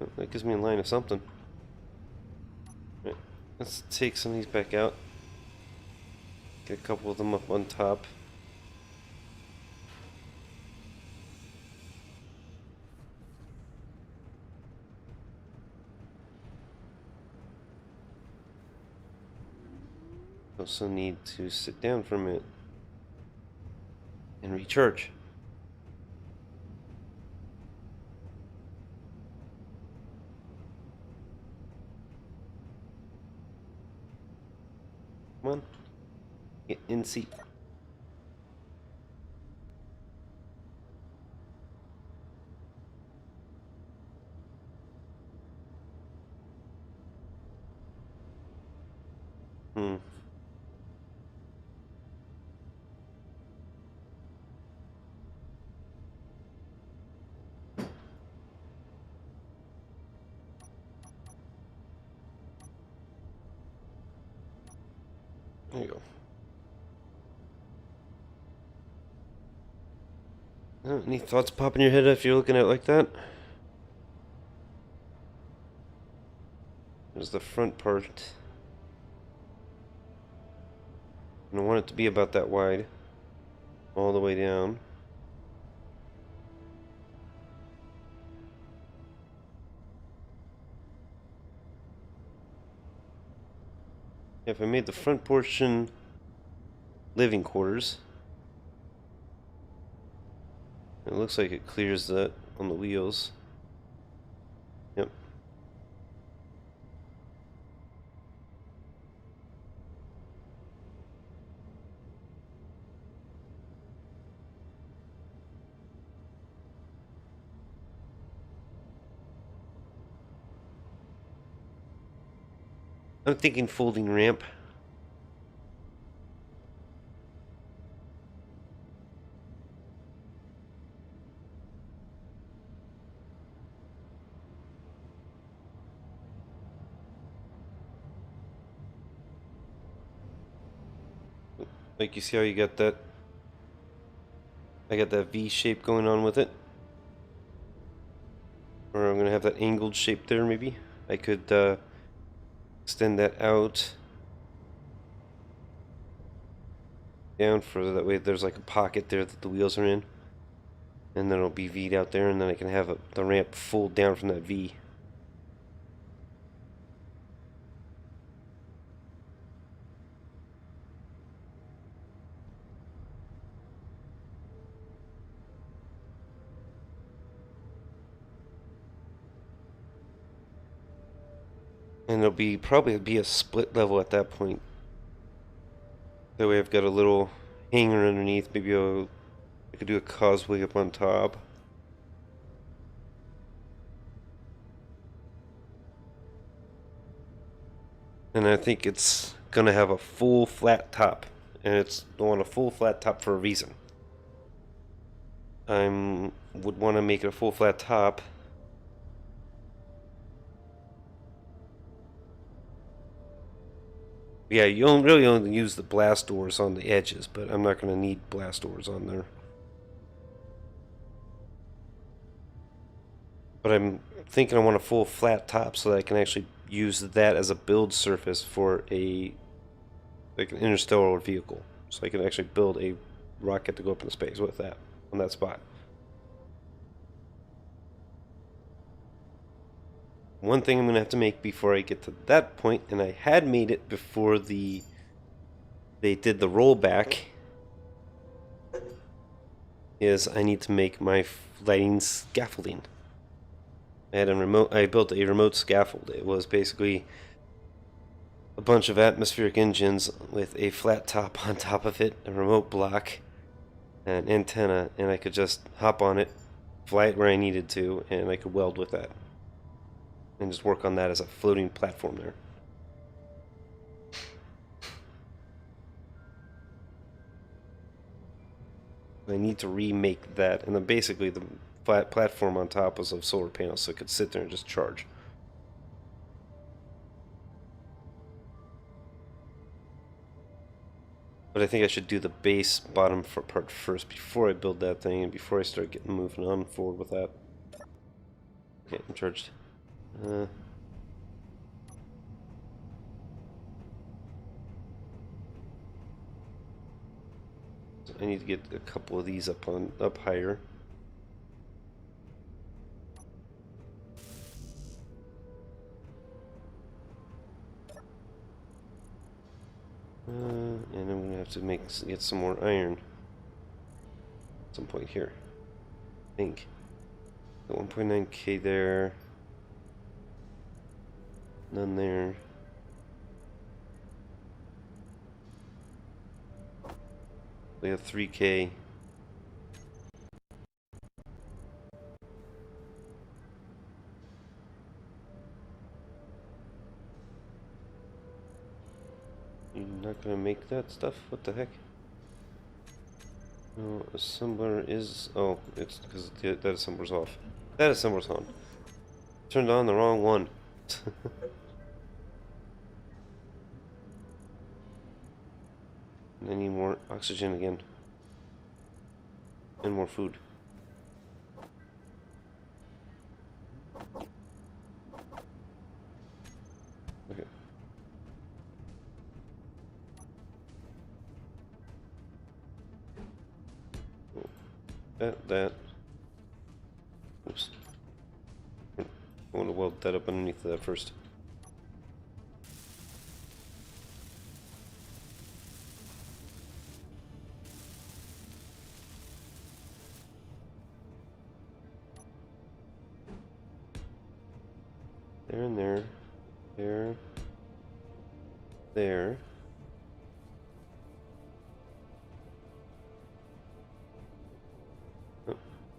Oh, that gives me a line of something. Right, let's take some of these back out. Get a couple of them up on top. Also need to sit down for a minute and recharge. Come on, get in seat. There you go. Any thoughts pop in your head if you're looking at it like that? There's the front part. And I want it to be about that wide. All the way down. If I made the front portion living quarters, it looks like it clears that on the wheels. Yep. I'm thinking folding ramp. Like, you see how you got that? I got that V shape going on with it. Or I'm gonna have that angled shape there, maybe. I could extend that out down further, that way there's like a pocket there that the wheels are in, and then it'll be V'd out there, and then I can have the ramp fold down from that V. And it'll be probably be a split level at that point. That way I've got a little hangar underneath. Maybe I could do a causeway up on top. And I think it's gonna have a full flat top. And it's on a full flat top for a reason. I would want to make it a full flat top. Yeah, you don't really only use the blast doors on the edges, but I'm not going to need blast doors on there. But I'm thinking I want a full flat top so that I can actually use that as a build surface for an interstellar vehicle. So I can actually build a rocket to go up into space with that on that spot. One thing I'm going to have to make before I get to that point, and I had made it before they did the rollback, is I need to make my lighting scaffolding. I built a remote scaffold. It was basically a bunch of atmospheric engines with a flat top on top of it, a remote block, an antenna, and I could just hop on it, fly it where I needed to, and I could weld with that. And just work on that as a floating platform there. I need to remake that, and then basically the flat platform on top was of solar panels, so it could sit there and just charge. But I think I should do the base bottom part first before I build that thing and before I start getting moving on forward with that. Okay, I'm charged. I need to get a couple of these up higher. And I'm gonna have to get some more iron at some point here. I think. Got 1.9k there. None there. We have 3k. You're not gonna make that stuff? What the heck? No, assembler is... Oh, it's because that assembler's off. That assembler's on. Turned on the wrong one. And I need more oxygen again. And more food. Okay. That. Oops. I want to weld that up underneath that first. There and there. There. There. Oh,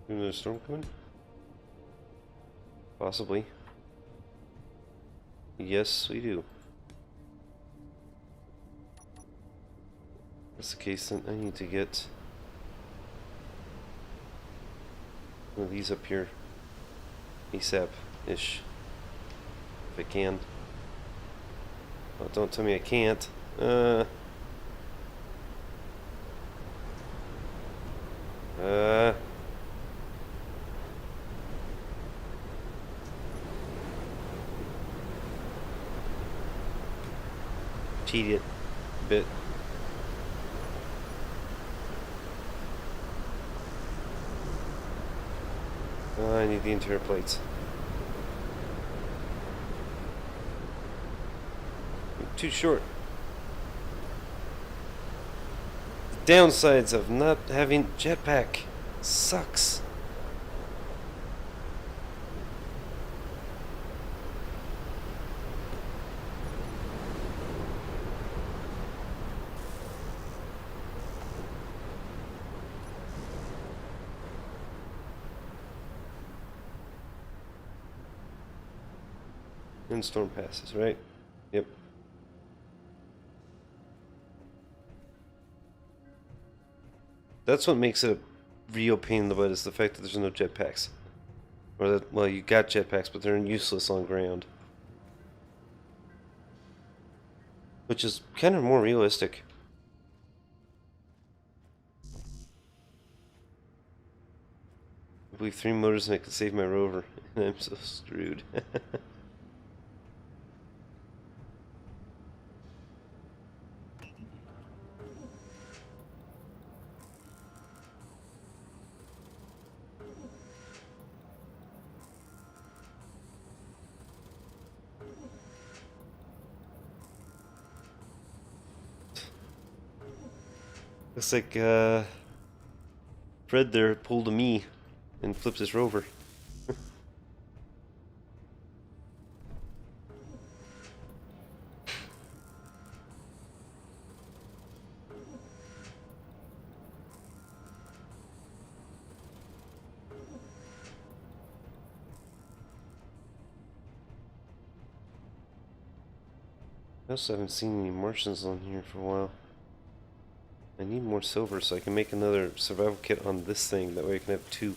another storm coming? Possibly. Yes, we do. If that's the case, then I need to get one of these up here ASAP-ish. If I can. Oh, don't tell me I can't. Cheat it a bit. I need the interior plates. I'm too short. The downsides of not having jetpack sucks. And storm passes, right? Yep. That's what makes it a real pain in the butt, is the fact that there's no jetpacks. Or that, well, you got jetpacks, but they're useless on ground. Which is kind of more realistic. I believe 3 motors and I could save my rover. And I'm so screwed. Looks like Fred there pulled a me and flipped his rover. I also haven't seen any Martians on here for a while. I need more silver so I can make another survival kit on this thing. That way I can have 2.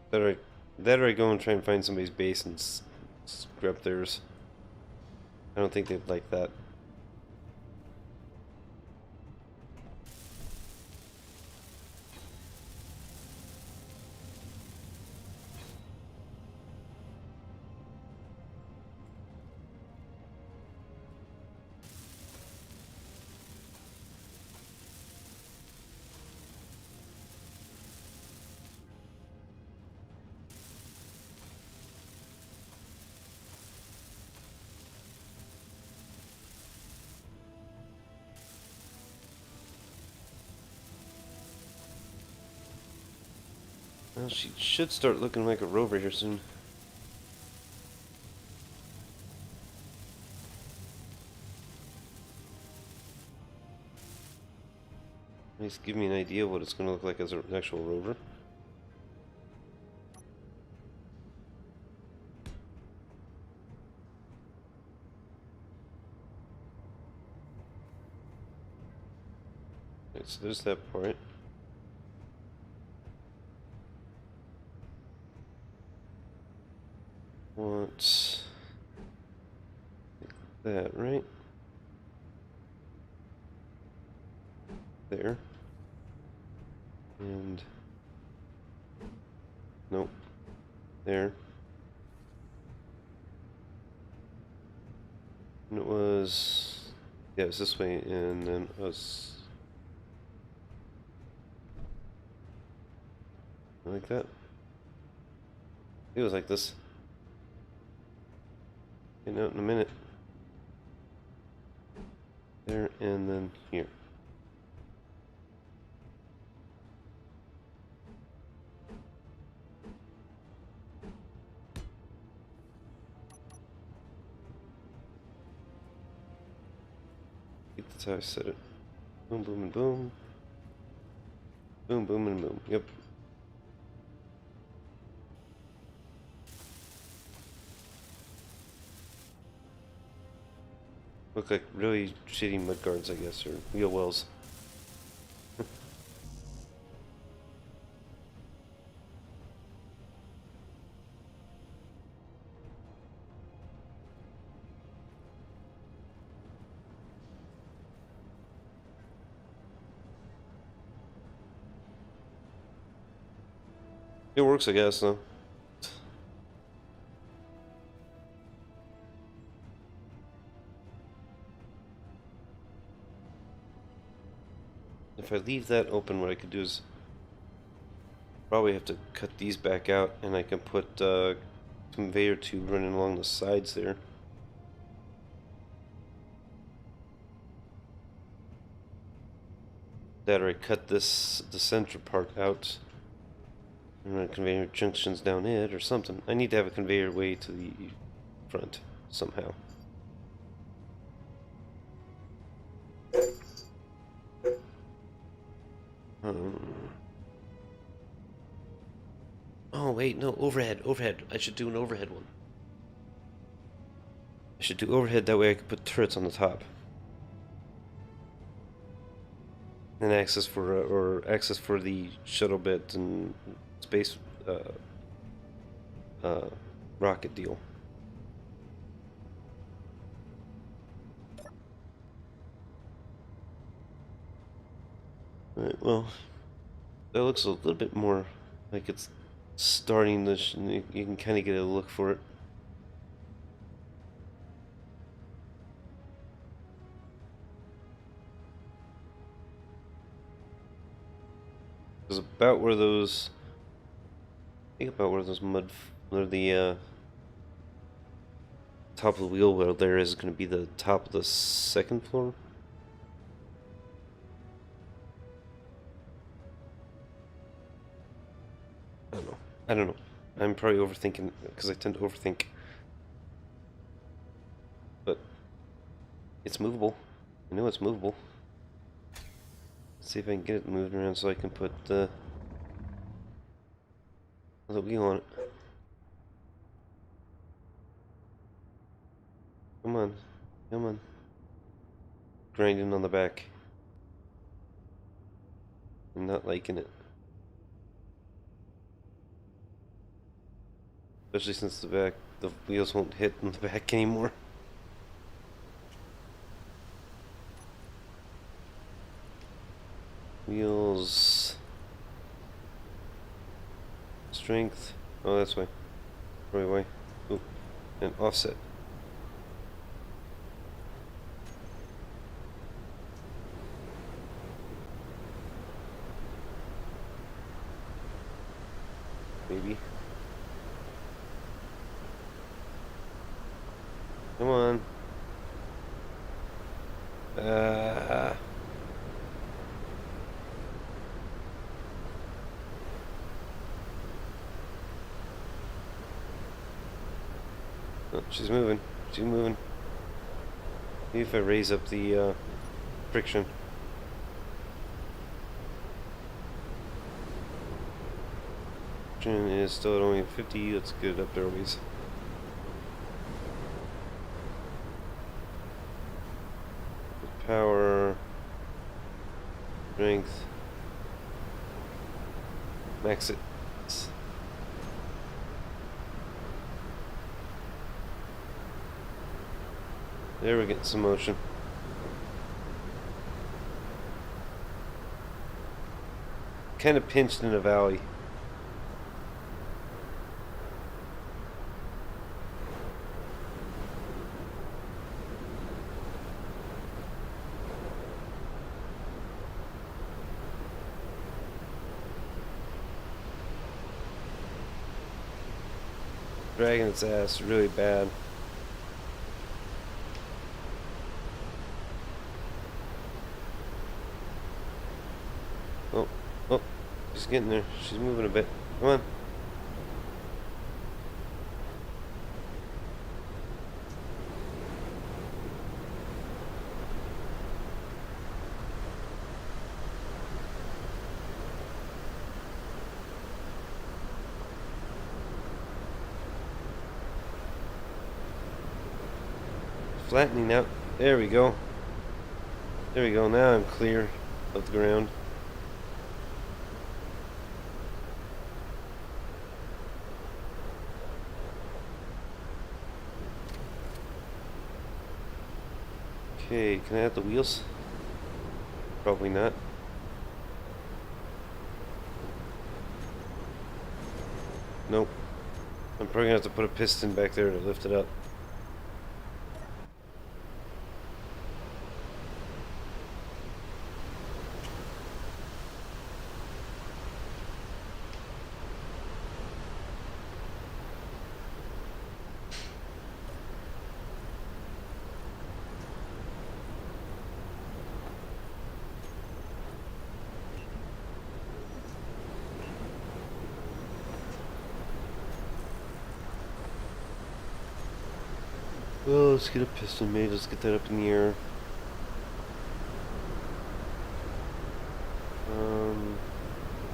That or I go and try and find somebody's base and scrap theirs. I don't think they'd like that. Well, she should start looking like a rover here soon. At least give me an idea of what it's going to look like as an actual rover. Right, so there's that part. Want that, right? There. And nope. There. And it was, yeah, it was this way, and then it was like that. It was like this. Getting out in a minute. There, and then here. I think that's how I said it. Boom, boom, and boom. Boom, boom, and boom. Yep. Look like really shitty mud guards, I guess, or wheel wells. It works, I guess, though. If I leave that open, what I could do is probably have to cut these back out, and I can put conveyor tube running along the sides there. That, or I cut the center part out and run conveyor junctions down it or something. I need to have a conveyor way to the front somehow. Oh wait, no, overhead, overhead. I should do an overhead one. I should do overhead, that way I could put turrets on the top. And access for or access for the shuttle bit and space uh, rocket deal. Alright, well, that looks a little bit more like it's starting to. You can kind of get a look for it. It's about where those. I think about where those where the top of the wheel well there is going to be the top of the second floor. I don't know. I don't know. I'm probably overthinking because I tend to overthink. But it's movable. I know it's movable. Let's see if I can get it moved around so I can put the wheel on it. Come on. Come on. Grinding on the back. I'm not liking it. Especially since the wheels won't hit in the back anymore. Wheels. Strength. Oh, that's why. Right way. Ooh. And offset. Maybe. Come on. Oh, she's moving. She's moving. Maybe if I raise up the friction. Friction is still at only 50. Let's get it up there always. Power, strength, max it. There, we're getting some motion. Kind of pinched in a valley. Dragging its ass really bad. Oh, oh, she's getting there. She's moving a bit. Come on. Flattening out. There we go. There we go. Now I'm clear of the ground. Okay, can I add the wheels? Probably not. Nope. I'm probably gonna have to put a piston back there to lift it up. Oh, let's get a piston made. Let's get that up in the air.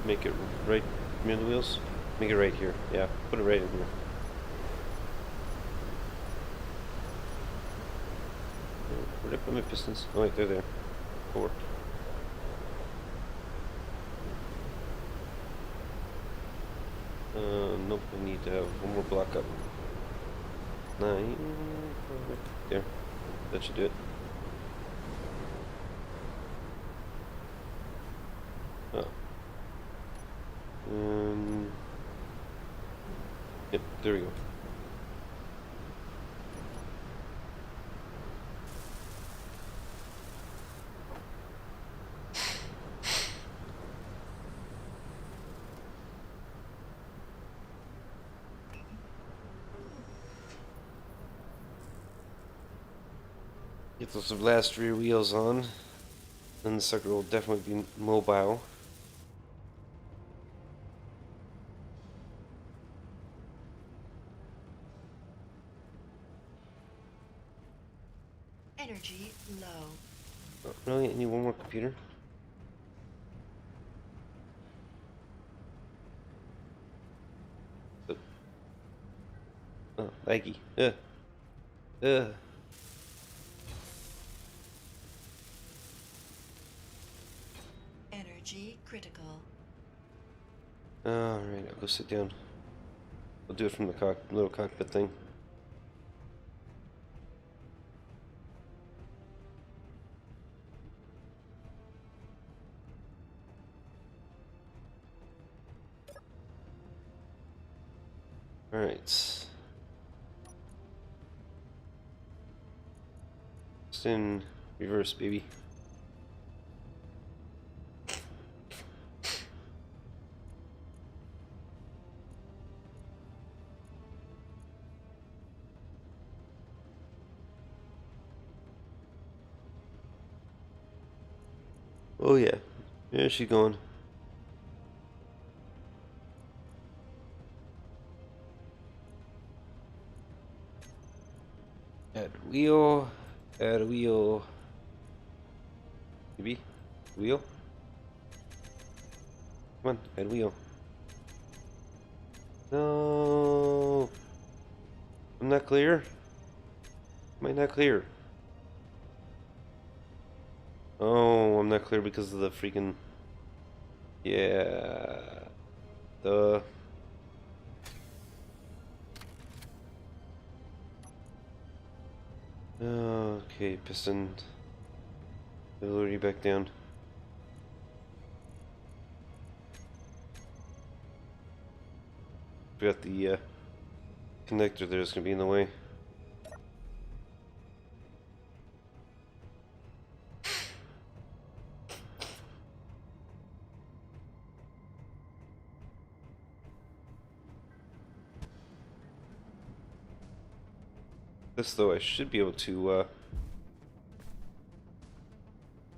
Make it right near the wheels. Make it right here. Yeah, put it right in here. Where did I put my pistons? Oh wait, they're there. 4. Nope, I need to have one more block up. 9. There. That should do it. Oh. Yep, there we go. Get those last rear wheels on, then the sucker will definitely be mobile. Energy low. Oh, really? I need one more computer? Oh, laggy. Ugh. Energy critical. Alright, I'll go sit down. I'll do it from the little cockpit thing. Alright. Just in reverse, baby. Oh yeah. There she's going. Add wheel. Add a wheel. Maybe? Wheel? Come on, add wheel. No. I'm not clear. Am I not clear? Oh, I'm not clear because of the freaking... Yeah. The... Okay, piston. Lower back down. Forgot the connector there is going to be in the way. This though, I should be able to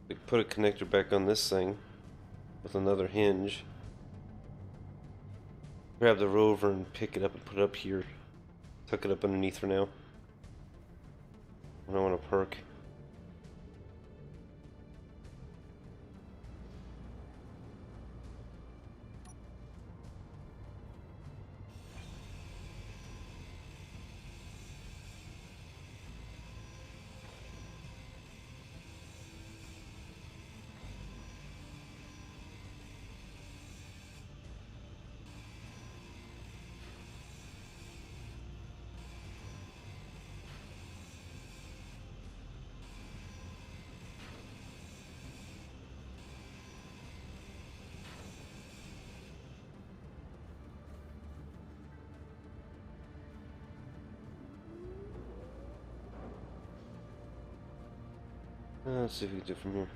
like put a connector back on this thing with another hinge. Grab the rover and pick it up and put it up here. Tuck it up underneath for now. I don't want to park. Let's see if we can do it from here.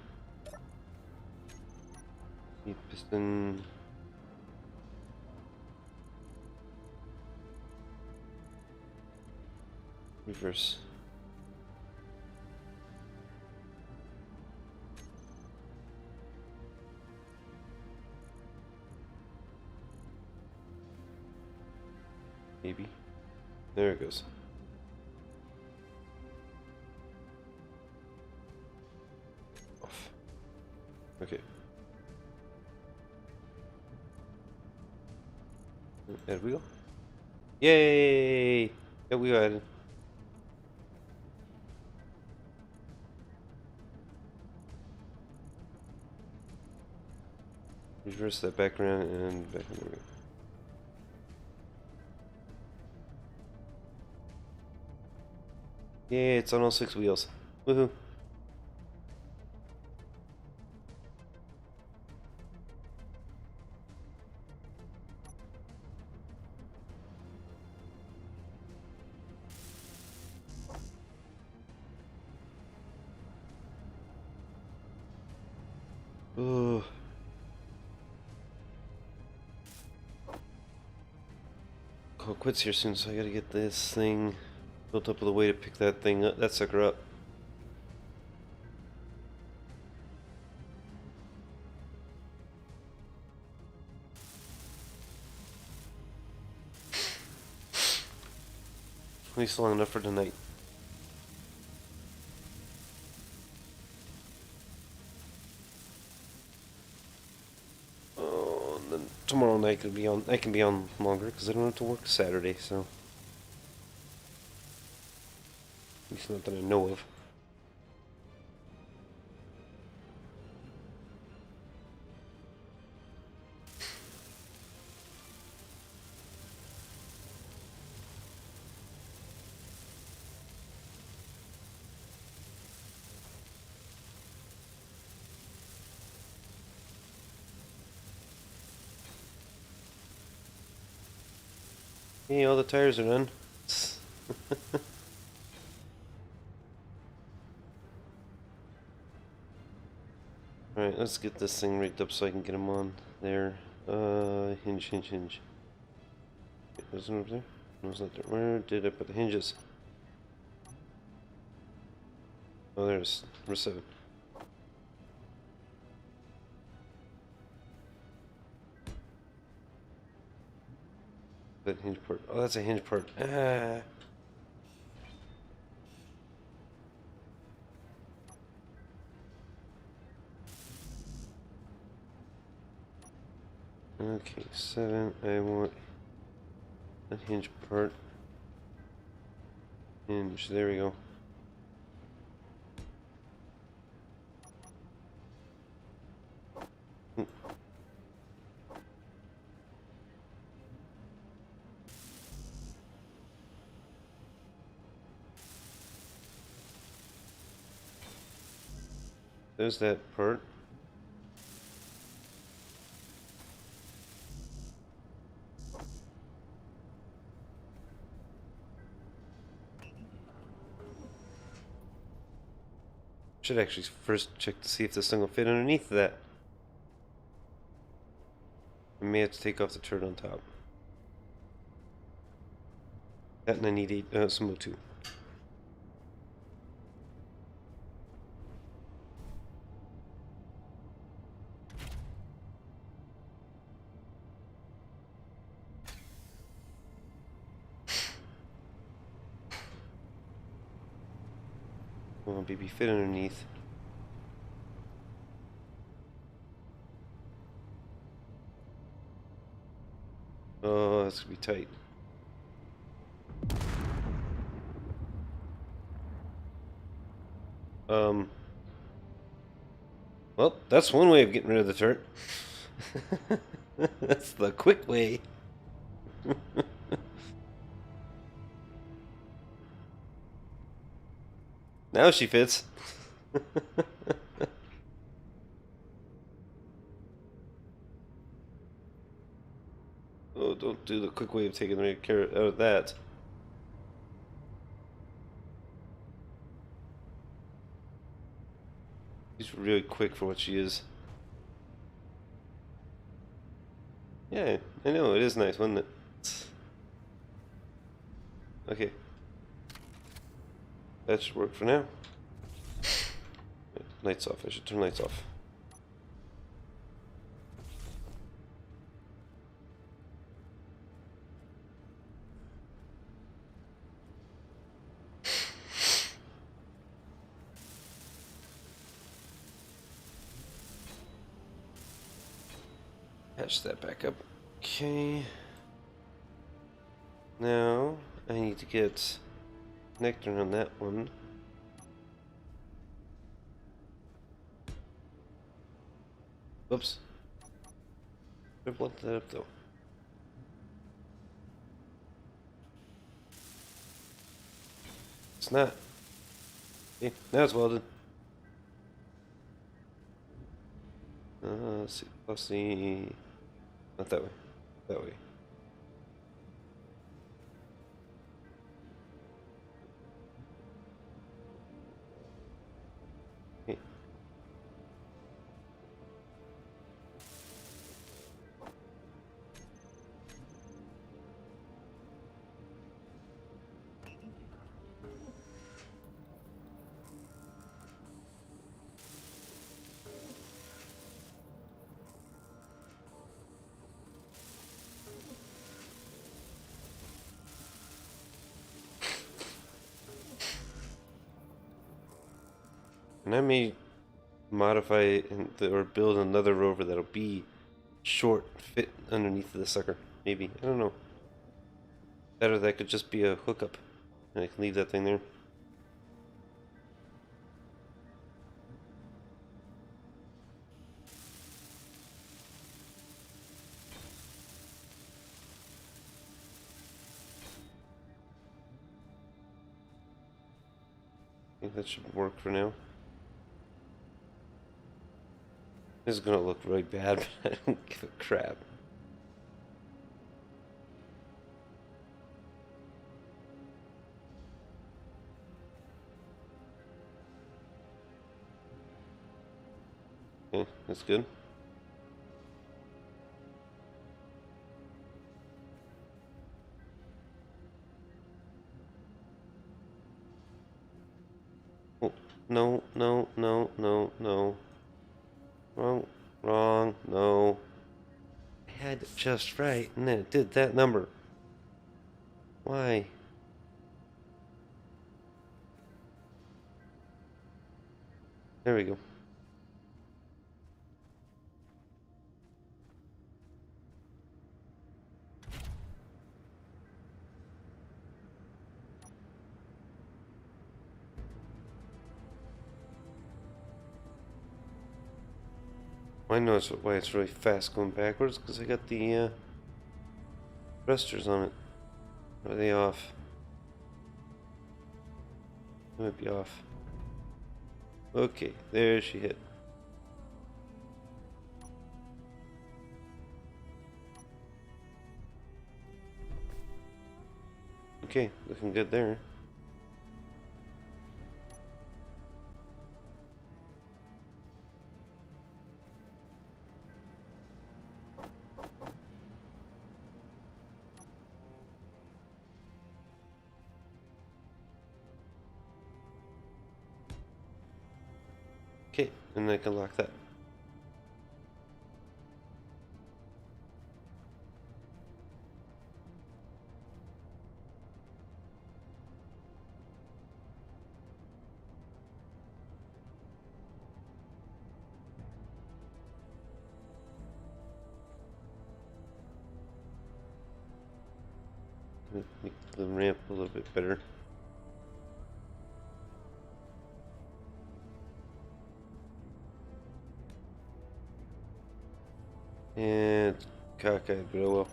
Need piston. Reverse. Maybe. There it goes. Off. Okay. Add wheel. Yay! Yeah, we added. Reverse that background and back in the wheel. Yay, it's on all 6 wheels. Woohoo. Oh. Call quits here soon, so I gotta get this thing built up with a way to pick that thing up, that sucker up. At least long enough for tonight. Oh, and then tomorrow night could be on. I can be on longer because I don't have to work Saturday, so at least not that I know of. Hey, all the tires are done. Alright, let's get this thing rigged up so I can get him on there. Hinge. Okay, there's one over there. No, it's not there. Where did I put the hinges? Oh, there's number 7. That hinge part. Oh, that's a hinge part. Ah. Okay, 7. I want a hinge part. Hinge. There we go. There's that part. Should actually first check to see if this thing will fit underneath that. I may have to take off the turret on top. That and I need some O2. Come on, baby, fit underneath. Oh, that's gonna be tight. Well, that's one way of getting rid of the turret. That's the quick way. Now she fits. Oh, don't do the quick way of taking the carrot out of that. She's really quick for what she is. Yeah, I know, it is nice, wasn't it? Okay. That should work for now. Lights off, I should turn lights off. Patch that back up. Okay. Now I need to get nectar on that one. Whoops. I blocked that up though. It's not. Okay, now it's welded. Let's see. Let's see. Not that way. That way. Okay. And I may modify or build another rover that'll be short, fit underneath the sucker. Maybe. I don't know. Better that could just be a hookup. And I can leave that thing there. I think that should work for now. This is gonna look really bad, but I don't give a crap. Okay, that's good. Oh, no, no, no, no, no. Wrong, wrong, no. I had it just right, and then it did that number. Why? There we go. I know why it's really fast going backwards, because I got the thrusters on it. Are they off? They might be off. Okay, there she hit. Okay, looking good there. Okay, and I can lock that. Make the ramp a little bit better. And cockeyed, but oh well.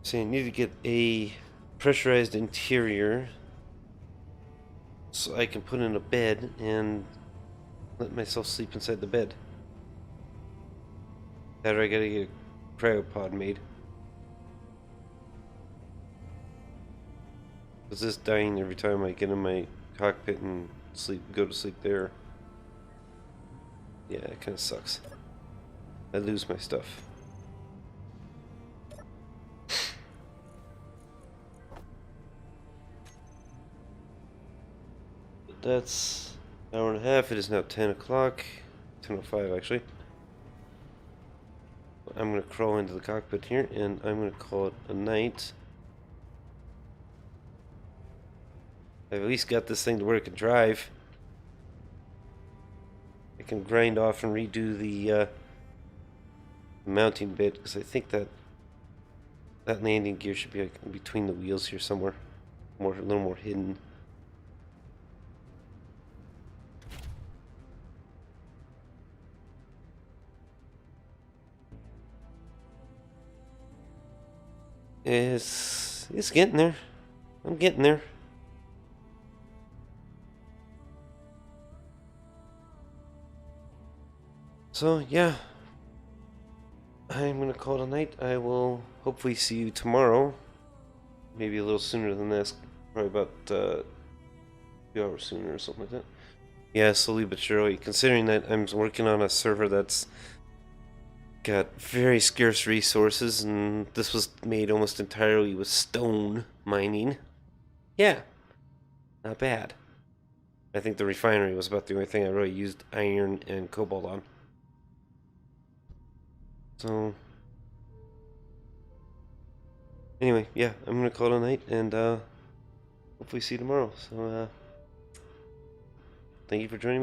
So I need to get a pressurized interior so I can put in a bed and let myself sleep inside the bed. That or I gotta get a cryopod made. Is this dying every time I get in my cockpit and go to sleep there? Yeah, it kind of sucks. I lose my stuff. But that's an hour and a half. It is now 10 o'clock. 10:05 actually. I'm gonna crawl into the cockpit here and I'm gonna call it a night. I've at least got this thing to work and drive. I can grind off and redo the mounting bit, because I think that landing gear should be like in between the wheels here somewhere, a little more hidden. It's getting there. I'm getting there. So yeah, I'm gonna call it a night. I will hopefully see you tomorrow. Maybe a little sooner than this. Probably about 2 hours sooner or something like that. Yeah, slowly but surely. Considering that I'm working on a server that's got very scarce resources, and this was made almost entirely with stone mining. Yeah, not bad. I think the refinery was about the only thing I really used iron and cobalt on. So, anyway, yeah, I'm gonna call it a night, and hopefully see you tomorrow. So, thank you for joining me.